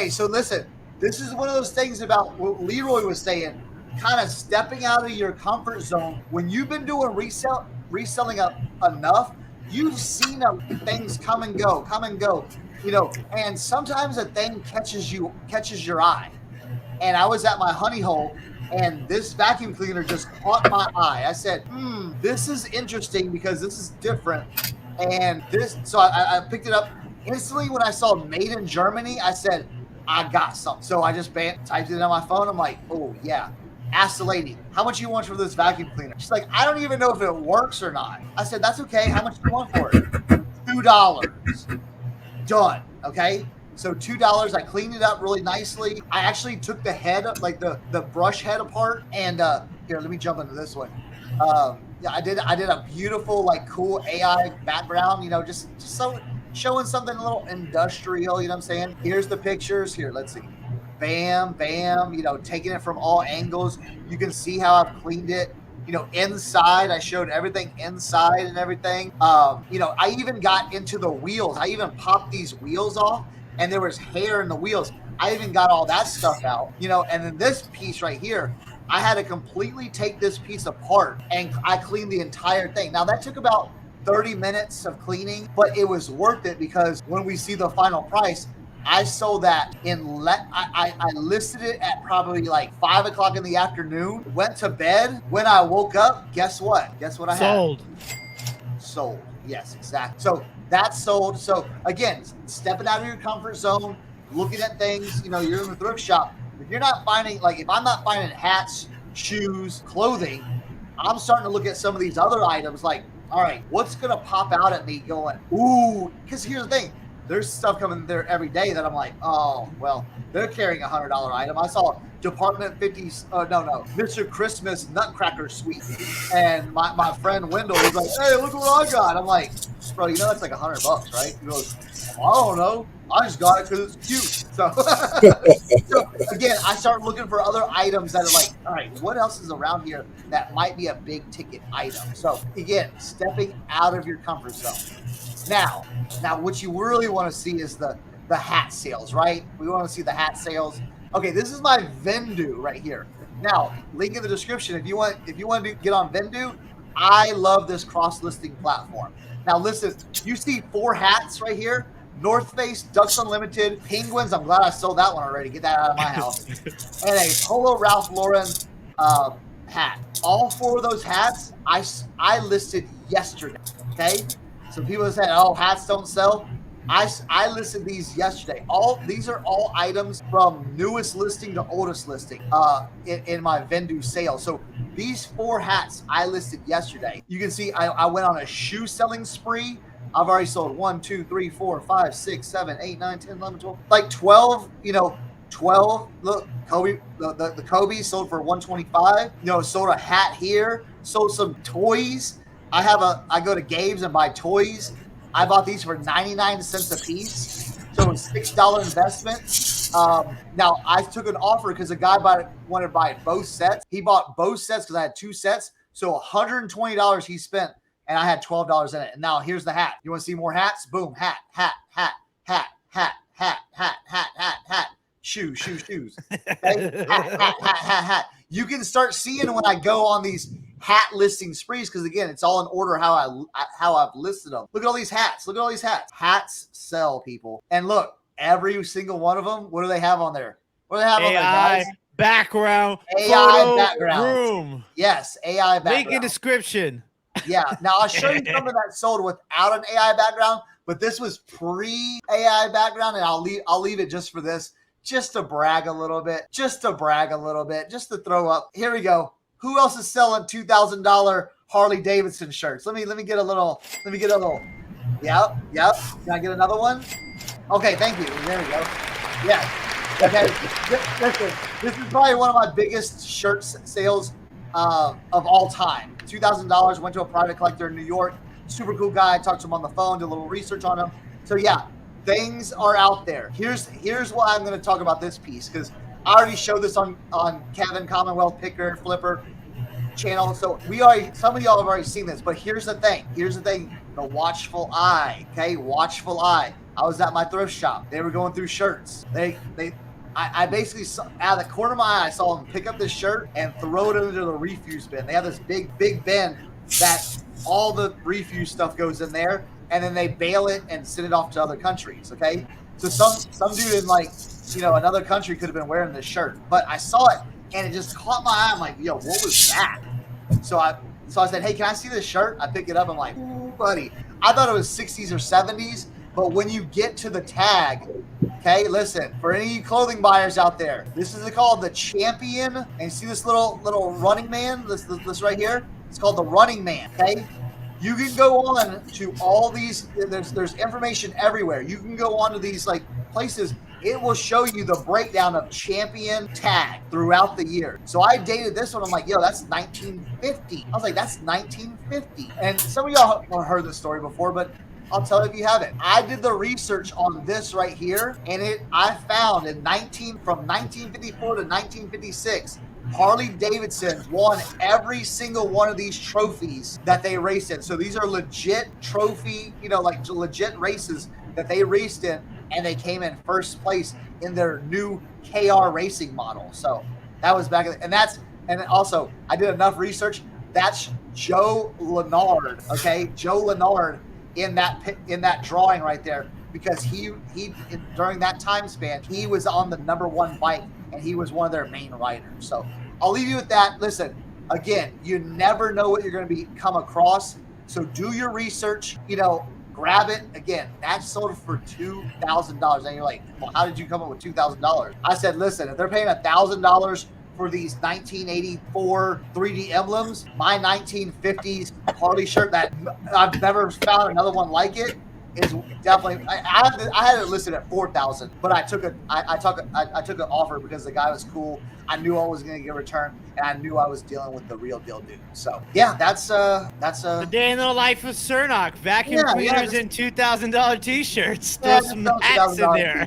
so listen, this is one of those things about what Leroy was saying, kind of stepping out of your comfort zone. When you've been doing reselling up enough, you've seen things come and go, you know, and sometimes a thing catches your eye. And I was at my honey hole, and this vacuum cleaner just caught my eye. I said, this is interesting because this is different. And so I picked it up instantly. When I saw made in Germany, I said, I got something. So I just typed it on my phone. I'm like, oh yeah. Asked the lady, how much you want for this vacuum cleaner? She's like, I don't even know if it works or not. I said, that's okay. How much do you want for it? $2. Done. Okay. So $2. I cleaned it up really nicely. I actually took the head, like the brush head apart, and here, let me jump into this one. Yeah, I did a beautiful, like, cool AI background, you know, just so showing something a little industrial, you know what I'm saying? Here's the pictures. Here, let's see. Bam, bam, you know, taking it from all angles. You can see how I've cleaned it. You know, inside, I showed everything inside and everything. You know, I even got into the wheels. I even popped these wheels off, and there was hair in the wheels. I even got all that stuff out, you know, and then this piece right here, I had to completely take this piece apart, and I cleaned the entire thing. Now, that took about 30 minutes of cleaning, but it was worth it because when we see the final price, I sold that in I listed it at probably like 5 o'clock in the afternoon, went to bed. When I woke up, guess what? Guess what I Sold. had? Sold. Yes, exactly. So that's sold. So again, stepping out of your comfort zone, looking at things, you know, you're in the thrift shop. If you're not finding, like, if I'm not finding hats, shoes, clothing, I'm starting to look at some of these other items like, all right, what's going to pop out at me going, ooh, because here's the thing. There's stuff coming there every day that I'm like, oh, well, they're carrying a $100 item. I saw Department 50s, Mr. Christmas Nutcracker Suite. And my friend Wendell, he's like, hey, look what I got. I'm like, bro, you know that's like $100, right? He goes, I don't know. I just got it because it's cute. So, so again, I start looking for other items that are like, all right, what else is around here that might be a big ticket item? So again, stepping out of your comfort zone. Now, what you really want to see is the hat sales, right? We want to see the hat sales. Okay, this is my Vendoo right here. Now, link in the description if you want to get on Vendoo. I love this cross-listing platform. Now, listen, you see 4 hats right here. North Face, Ducks Unlimited, Penguins. I'm glad I sold that one already. Get that out of my house. And a Polo Ralph Lauren hat. All 4 of those hats I listed yesterday. Okay. So people said, "Oh, hats don't sell." I listed these yesterday. These are all items from newest listing to oldest listing in my Vendoo sale. So these 4 hats I listed yesterday. You can see I went on a shoe selling spree. I've already sold 1, 2, 3, 4, 5, 6, 7, 8, 9, 10, 11, 12, like 12. You know, 12. Look, Kobe, the Kobe sold for 125. You know, sold a hat here. Sold some toys. I go to Gabe's and buy toys. I bought these for 99 cents a piece. So it's $6 investment. Now I took an offer because a guy wanted to buy both sets. He bought both sets because I had 2 sets. So $120 he spent and I had $12 in it. And now here's the hat. You want to see more hats? Boom, hat, hat, hat, hat, hat, hat, hat, hat, hat, hat. Shoes. Okay? Hat. You can start seeing when I go on these hat listing sprees because again, it's all in order how I've listed them. Look at all these hats. Hats sell, people. And look, every single one of them. What do they have on there? What do they have on there, guys? Background. AI background. Room. Yes, AI background. Link in description. Yeah. Now I'll show you something that sold without an AI background, but this was pre-AI background, and I'll leave it just for this. Just to brag a little bit, just to throw up. Here we go. Who else is selling $2,000 Harley Davidson shirts? Let me get a little. Yep. Can I get another one? Okay, thank you. There we go. Yeah. Okay. Listen, this is probably one of my biggest shirt sales of all time. $2,000. Went to a private collector in New York. Super cool guy. I talked to him on the phone. Did a little research on him. So yeah. Things are out there. Here's why I'm going to talk about this piece because I already showed this on Kevin Commonwealth Picker Flipper channel. So some of y'all have already seen this, but here's the thing. The watchful eye. Okay, watchful eye. I was at my thrift shop. They were going through shirts. I basically saw, out of the corner of my eye, I saw them pick up this shirt and throw it into the refuse bin. They have this big bin that all the refuse stuff goes in there. And then they bail it and send it off to other countries, okay? So some dude in another country could have been wearing this shirt. But I saw it and it just caught my eye. I'm like, yo, what was that? So I said, hey, can I see this shirt? I pick it up. I'm like, ooh, buddy. I thought it was 60s or 70s. But when you get to the tag, okay, listen, for any clothing buyers out there, this is called the Champion. And you see this little running man, this right here? It's called the Running Man, okay? You can go on to all these. There's information everywhere. You can go on to these like places, it will show you the breakdown of champion tag throughout the year. So I dated this one. I'm like, yo, that's 1950. I was like, that's 1950. And some of y'all have heard this story before, but I'll tell you if you haven't. I did the research on this right here, and I found from 1954 to 1956, Harley Davidson won every single one of these trophies that they raced in. So these are legit trophy, like legit races that they raced in, and they came in first place in their new KR racing model. So that was back, and also I did enough research. That's Joe Lennard, okay? Joe Lennard in that drawing right there, because he during that time span, he was on the #1 bike, and he was one of their main riders. So I'll leave you with that. Listen, again, you never know what you're going to come across. So do your research, grab it. Again, that sold for $2,000. And you're like, well, how did you come up with $2,000? I said, listen, if they're paying $1,000 for these 1984 3D emblems, my 1950s Harley shirt that I've never found another one like it is definitely. I had it listed at $4,000, but I took an offer because the guy was cool. I knew I was going to get a return, and I knew I was dealing with the real deal dude. So yeah, that's the day in the life of Cernoch. Vacuum cleaners and $2,000 t-shirts. Still some hats in there.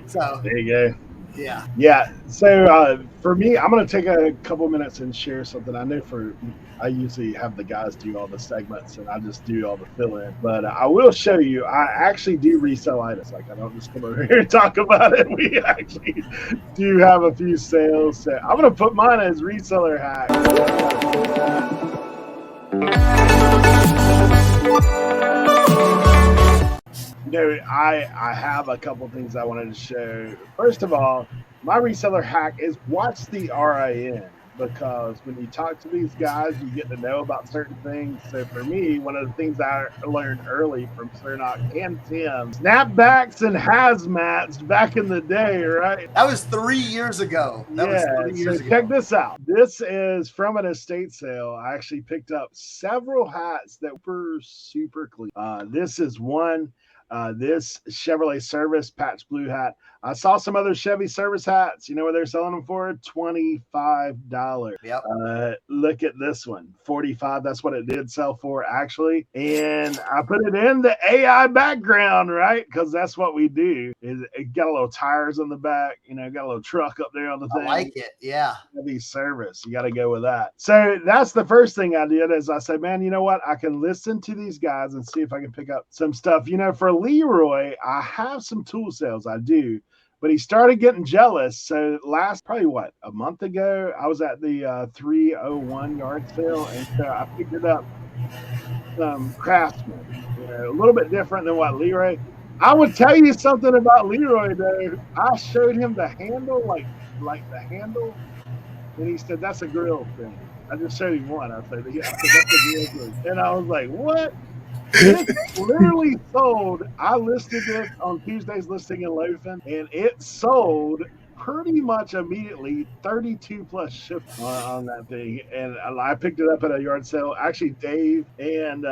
So there you go. Yeah. So for me, I'm going to take a couple minutes and share something. I usually have the guys do all the segments, and I just do all the fill-in. But I will show you, I actually do resell items. Like, I don't just come over here and talk about it. We actually do have a few sales. So I'm going to put mine as reseller hack. I have a couple things I wanted to show. First of all, my reseller hack is watch the RIN, because when you talk to these guys, you get to know about certain things. So for me, one of the things I learned early from Cernoch and Tim, snapbacks and hazmats back in the day, right? That was 3 years ago. Check this out. This is from an estate sale. I actually picked up several hats that were super clean. This is one. This Chevrolet Service patch blue hat. I saw some other Chevy Service hats. You know what they're selling them for? $25. Yep. Look at this one, $45. That's what it did sell for, actually. And I put it in the AI background, right? Because that's what we do. It got a little tires on the back. Got a little truck up there on the thing. I like it. Yeah. Chevy Service. You got to go with that. So that's the first thing I did. Is I said, man, you know what? I can listen to these guys and see if I can pick up some stuff. For Leroy, I have some tool sales. I do. But he started getting jealous. So probably a month ago, I was at the 301 yard sale, and so I picked it up some Craftsman, a little bit different than what Leroy. I would tell you something about Leroy, though. I showed him the handle, like the handle, and he said, that's a grill thing. I just showed him one. I said, that's a grill thing. And I was like, what? It literally sold. I listed this on Tuesday's listing in Loafin, and it sold pretty much immediately. 32 plus shipped on that thing, and I picked it up at a yard sale. Actually, Dave and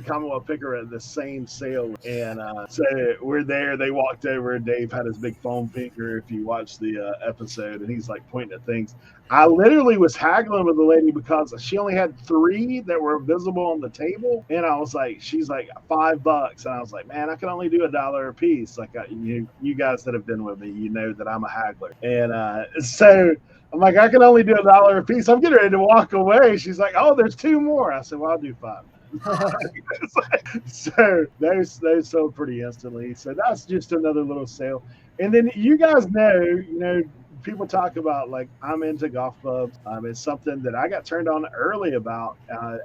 Commonwealth Picker at the same sale, and so we're there. They walked over. Dave had his big foam finger, if you watch the episode, and he's like pointing at things. I literally was haggling with the lady because she only had 3 that were visible on the table, and I was like, she's like $5, and I was like, man, I can only do $1 a piece. Like you guys that have been with me, you know that I'm a haggler, and so I'm like, I can only do $1 a piece. I'm getting ready to walk away. She's like, oh, there's 2 more. I said, well, I'll do 5. So those sold pretty instantly. So that's just another little sale. And then you guys know, people talk about, like, I'm into golf clubs. It's something that I got turned on early about.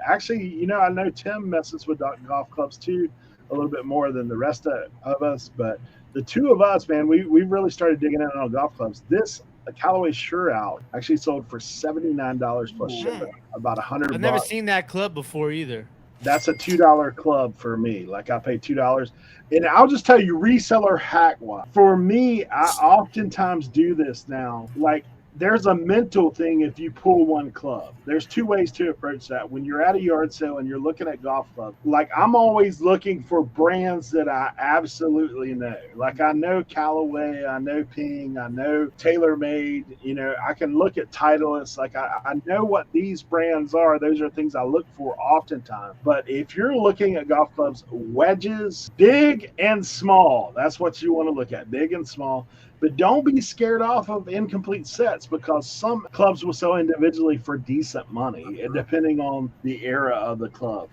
Actually, I know Tim messes with golf clubs too, a little bit more than the rest of us. But the two of us, man, we really started digging in on golf clubs. This Callaway Sure Out actually sold for $79 plus shipping, about $100. I've never seen that club before either. That's a $2 club for me. Like, I pay $2. And I'll just tell you, reseller hack wise. For me, I oftentimes do this now. Like, there's a mental thing if you pull one club. There's two ways to approach that. When you're at a yard sale and you're looking at golf clubs, like I'm always looking for brands that I absolutely know. Like I know Callaway, I know Ping, I know TaylorMade. You know, I can look at Titleist. Like I know what these brands are. Those are things I look for oftentimes. But if you're looking at golf clubs, wedges, big and small, that's what you want to look at, big and small. But don't be scared off of incomplete sets, because some clubs will sell individually for decent money, depending on the era of the club.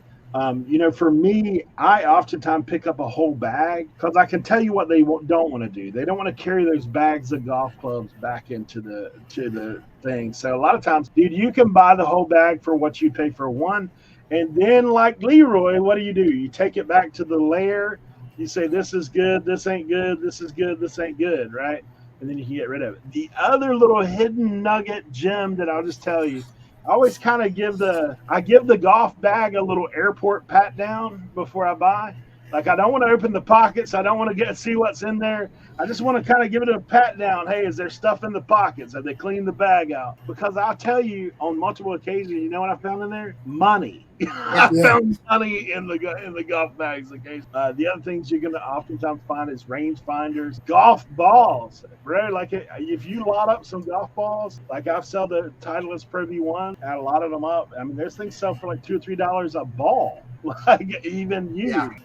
You know, for me, I oftentimes pick up a whole bag because I can tell you what they don't want to do. They don't want to carry those bags of golf clubs back into the thing. So a lot of times, dude, you can buy the whole bag for what you pay for one. And then like Leroy, what do? You take it back to the lair. You say, this is good, this ain't good, this is good, this ain't good, right? And then you can get rid of it. The other little hidden nugget gem that I'll just tell you, I always kind of give the golf bag a little airport pat down before I buy. Like I don't want to open the pockets. I don't want to see what's in there. I just want to kind of give it a pat down. Hey, is there stuff in the pockets? Have they cleaned the bag out? Because I'll tell you on multiple occasions, you know what I found in there? Money. I found money in the golf bags. Okay. The other things you're going to oftentimes find is range finders, golf balls, bro. Like if you lot up some golf balls, like I've sold the Titleist Pro V1, I lot them up. I mean, there's things sell for like $2 or $3 a ball. Like even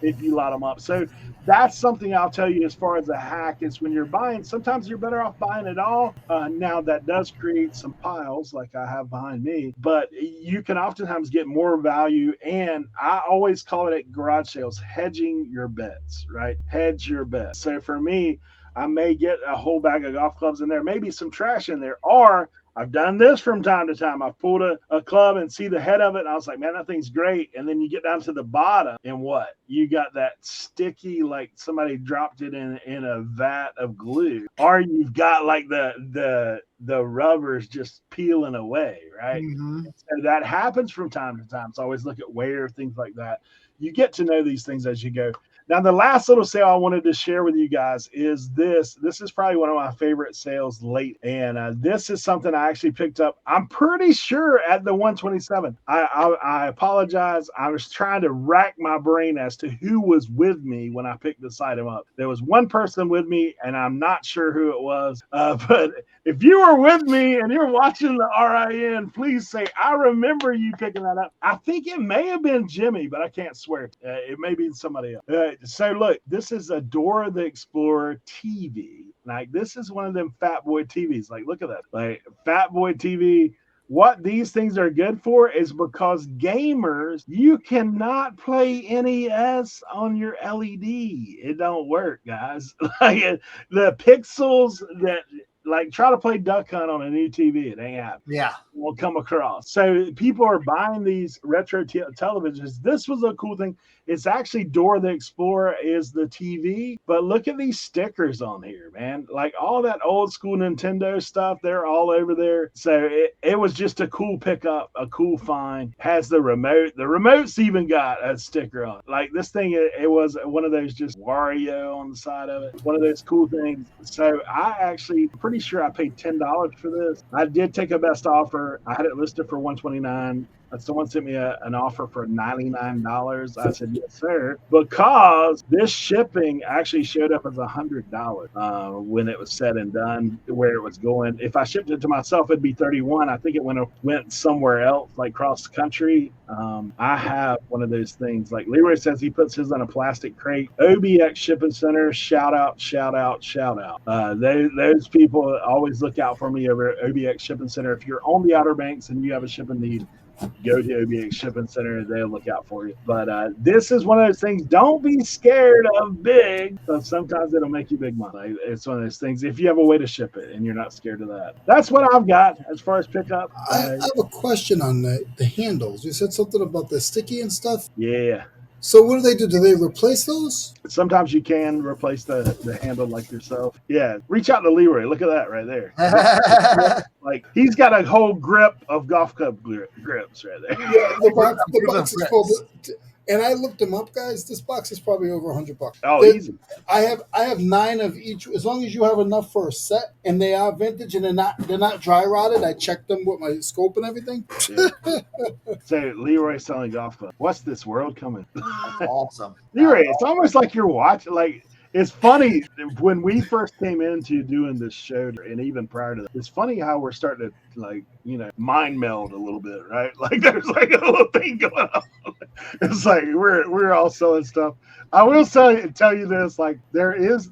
if you lot them up. So that's something I'll tell you as far as a hack is when you're buying, sometimes you're better off buying it all. Now that does create some piles like I have behind me, but you can oftentimes get more value. And I always call it at garage sales, hedging your bets, right? Hedge your bets. So for me, I may get a whole bag of golf clubs in there, maybe some trash in there, or I've done this from time to time. I've pulled a club and see the head of it, and I was like, man, that thing's great. And then you get down to the bottom, and what? You got that sticky, like somebody dropped it in a vat of glue. Or you've got like the rubber's just peeling away, right? Mm-hmm. So that happens from time to time. So I always look at wear, things like that. You get to know these things as you go. Now, the last little sale I wanted to share with you guys is this. This is probably one of my favorite sales late. And this is something I actually picked up, I'm pretty sure, at the 127. I apologize. I was trying to rack my brain as to who was with me when I picked this item up. There was one person with me, and I'm not sure who it was. But if you were with me and you're watching the RIN, please say, I remember you picking that up. I think it may have been Jimmy, but I can't swear. It may be somebody else. So look, this is a Dora the Explorer TV. Like this is one of them fat boy TVs. Like look at that, like fat boy TV. What these things are good for is because gamers, you cannot play NES on your LED. It don't work, guys. Like the pixels that like try to play Duck Hunt on a new TV. It ain't happening. Yeah. Will come across. So people are buying these retro televisions. This was a cool thing. It's actually Dora the Explorer is the TV, but look at these stickers on here, man. Like all that old school Nintendo stuff, they're all over there. So it was just a cool pickup, a cool find. Has the remote. The remote's even got a sticker on it. Like this thing, it was one of those just Wario on the side of it. One of those cool things. So I actually pretty sure I paid $10 for this. I did take a best offer. I had it listed for $129. Someone sent me an offer for $99. I said, yes, sir. Because this shipping actually showed up as $100 when it was said and done, where it was going. If I shipped it to myself, it'd be $31. I think it went somewhere else, like cross the country. I have one of those things. Like Leroy says, he puts his in a plastic crate. OBX Shipping Center, shout out, shout out, shout out. Those people always look out for me over at OBX Shipping Center. If you're on the Outer Banks and you have a shipping need, go to OBX Shipping Center. They'll look out for you. But this is one of those things. Don't be scared of big, because sometimes it'll make you big money. It's one of those things. If you have a way to ship it and you're not scared of that, that's what I've got as far as pickup. I have a question on the handles. You said something about the sticky and stuff. Yeah. So what do? Do they replace those? Sometimes you can replace the handle like yourself. Yeah. Reach out to Leroy. Look at that right there. Like he's got a whole grip of golf club grips right there. Yeah, the box is called. And I looked them up, guys. This box is probably over $100. Oh, easy. I have 9 of each. As long as you have enough for a set, and they are vintage, and they're not dry rotted. I checked them with my scope and everything. Yeah. So Leroy selling golf club. What's this world coming? Awesome. Leroy, it's almost like you're watching. Like, it's funny when we first came into doing this show, and even prior to that, it's funny how we're starting to, like, mind meld a little bit, right? Like, there's like a little thing going on. It's like we're all selling stuff. I will tell you this, like, there is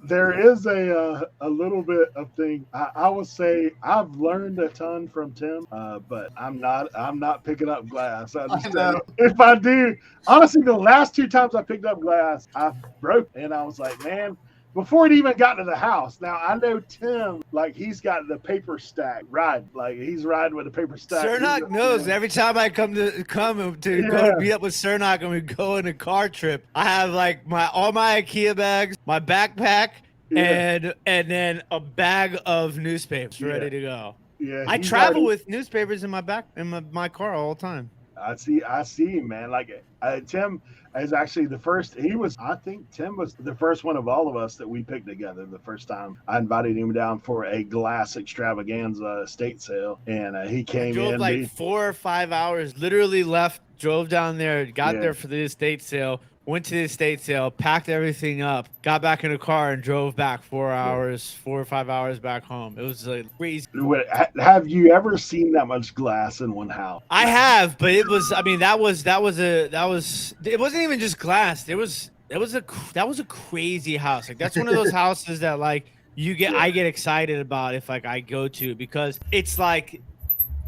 a little bit of thing. I will say I've learned a ton from Tim, but I'm not picking up glass. I know. If I do, honestly, the last 2 times I picked up glass, I broke, and I was like, man. Before it even got to the house. Now, I know Tim, like, he's got the paper stack ride. Like, he's riding with a paper stack. Cernoch knows every time I come to go to meet up with Cernoch and we go on a car trip, I have like all my IKEA bags, my backpack, and then a bag of newspapers ready to go. Yeah, I travel with newspapers in my my car all the time. I see, man. Like, Tim is actually the first. I think Tim was the first one of all of us that we picked together. The first time I invited him down for a glass extravaganza estate sale, and he came drove in. Like 4 or 5 hours. Literally left, drove down there, got there for the estate sale. Went to the estate sale, packed everything up, got back in the car, and drove back 4 or 5 hours back home. It was like crazy. Have you ever seen that much glass in one house? I have, but it was. I mean, that was. It wasn't even just glass. It was a crazy house. Like, that's one of those houses that, like, I get excited about if, like, I go to, because it's like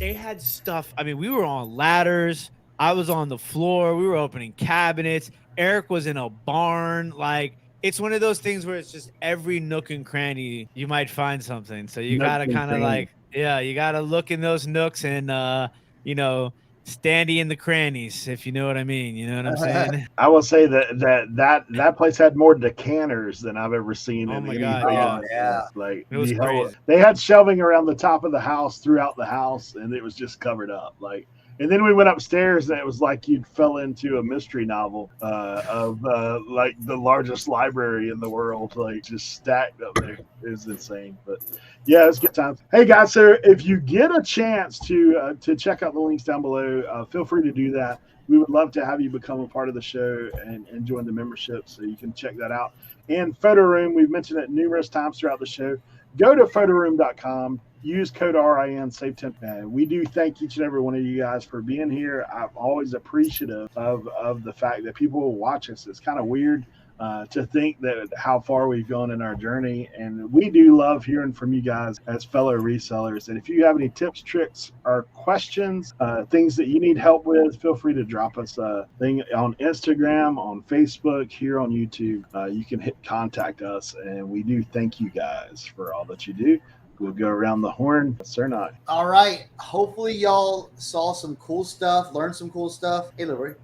they had stuff. I mean, we were on ladders. I was on the floor. We were opening cabinets. Eric was in a barn. Like, it's one of those things where it's just every nook and cranny you might find something. So you gotta kind of like, you gotta look in those nooks and standy in the crannies, if you know what I mean. You know what I'm saying? I will say that place had more decanters than I've ever seen. Oh my god! Yeah. Like, it was crazy. They had shelving around the top of the house, throughout the house, and it was just covered up. Like. And then we went upstairs, and it was like you'd fell into a mystery novel of like the largest library in the world, like, just stacked up there. It was insane, but yeah, it's good times. Hey guys, so if you get a chance to check out the links down below, feel free to do that. We would love to have you become a part of the show and join the membership, so you can check that out. And Photo Room, we've mentioned it numerous times throughout the show. Go to photoroom.com. Use code RIN, save 10. We do thank each and every one of you guys for being here. I'm always appreciative of the fact that people will watch us. It's kind of weird to think that how far we've gone in our journey, and we do love hearing from you guys as fellow resellers. And if you have any tips, tricks, or questions, things that you need help with, feel free to drop us a thing on Instagram, on Facebook, here on YouTube. You can hit contact us, and we do thank you guys for all that you do. We'll go around the horn. Cernoch. All right. Hopefully y'all saw some cool stuff, learned some cool stuff. Hey, Leroy.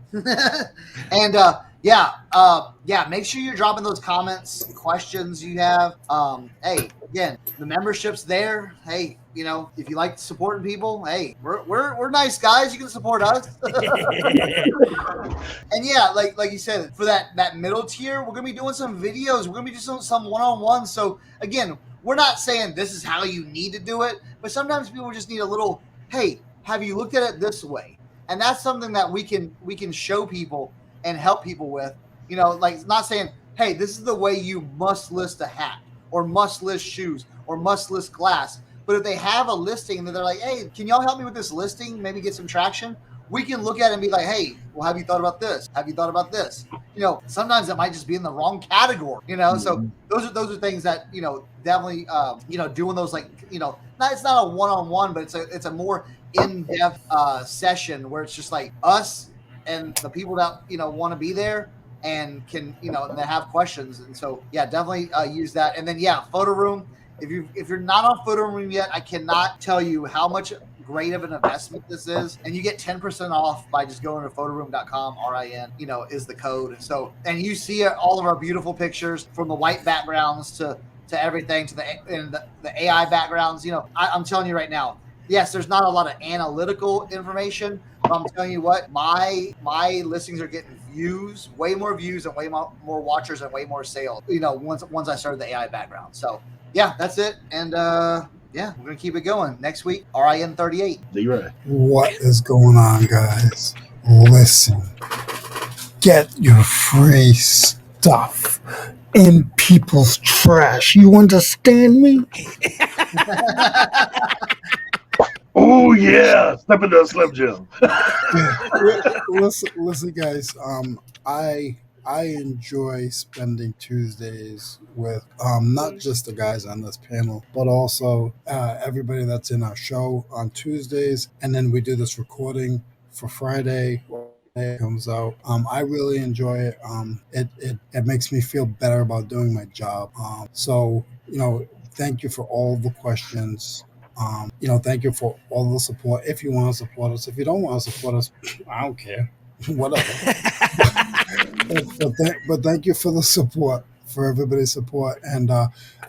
And make sure you're dropping those comments, questions you have. Hey, again, the membership's there. Hey, if you like supporting people, hey, we're nice guys. You can support us. And yeah, like you said, for that middle tier, we're gonna be doing some videos. We're gonna be doing some one-on-one. So again, we're not saying this is how you need to do it, but sometimes people just need a little, hey, have you looked at it this way? And that's something that we can show people and help people with. Like, not saying, hey, this is the way you must list a hat or must list shoes or must list glass. But if they have a listing and they're like, hey, can y'all help me with this listing? Maybe get some traction. We can look at it and be like, hey, well, have you thought about this? Have you thought about this? Sometimes it might just be in the wrong category, So those are things that, definitely, doing those, like, it's not a one-on-one, but it's a more in-depth session where it's just like us and the people that, want to be there and can, and they have questions. And so, yeah, definitely use that. And then, yeah, Photo Room. If you're not on Photo Room yet, I cannot tell you how much great of an investment this is, and you get 10% off by just going to photoroom.com. RIN, is the code. And you see all of our beautiful pictures, from the white backgrounds to everything, to the AI backgrounds. I'm telling you right now, yes, there's not a lot of analytical information, but I'm telling you what, my listings are getting views, and way more watchers and way more sales. You know, once I started the AI background. So yeah, that's it. And yeah, we're gonna keep it going. Next week, RIN38. Leroy. What is going on, guys? Listen, get your free stuff in people's trash. You understand me? Oh yeah, step into a Slim Jim. Listen, guys. I enjoy spending Tuesdays with not just the guys on this panel, but also everybody that's in our show on Tuesdays, and then we do this recording for Friday. It comes out. I really enjoy it. It makes me feel better about doing my job. So thank you for all the questions. Thank you for all the support. If you want to support us, if you don't want to support us, I don't care. Whatever. but thank you for the support, for everybody's support, and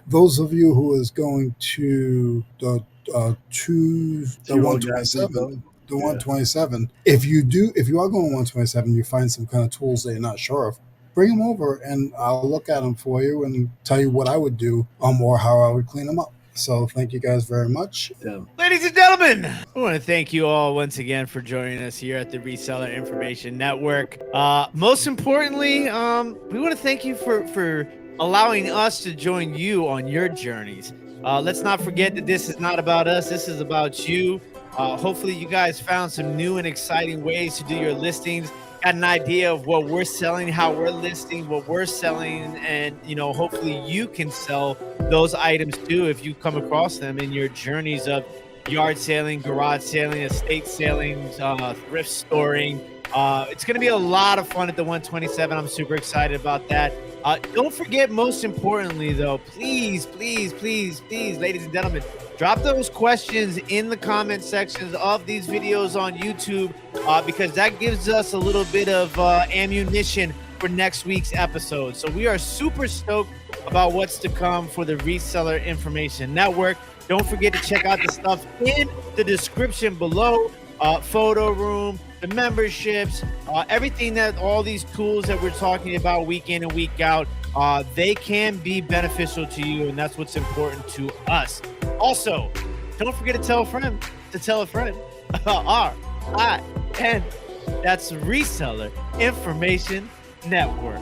those of you who is going to the 127. The 127. If you are going to 127, you find some kind of tools that you're not sure of, bring them over and I'll look at them for you and tell you what I would do or how I would clean them up. So thank you guys very much. Ladies and gentlemen, I want to thank you all once again for joining us here at the Reseller Information Network. Most importantly, we want to thank you for allowing us to join you on your journeys. Let's not forget that this is not about us. This is about you. Hopefully you guys found some new and exciting ways to do your listings, got an idea of what we're selling, how we're listing, what we're selling, and hopefully you can sell those items too if you come across them in your journeys of yard selling, garage selling, estate selling, thrift storing. It's going to be a lot of fun at the 127. I'm super excited about that. Don't forget, most importantly though, please, ladies and gentlemen, drop those questions in the comment sections of these videos on YouTube, because that gives us a little bit of ammunition for next week's episode. So we are super stoked about what's to come for the Reseller Information Network. Don't forget to check out the stuff in the description below. Photo room, the memberships, everything that all these tools that we're talking about week in and week out, they can be beneficial to you, and that's what's important to us. Also, don't forget to tell a friend to tell a friend. RIN. That's Reseller Information Network.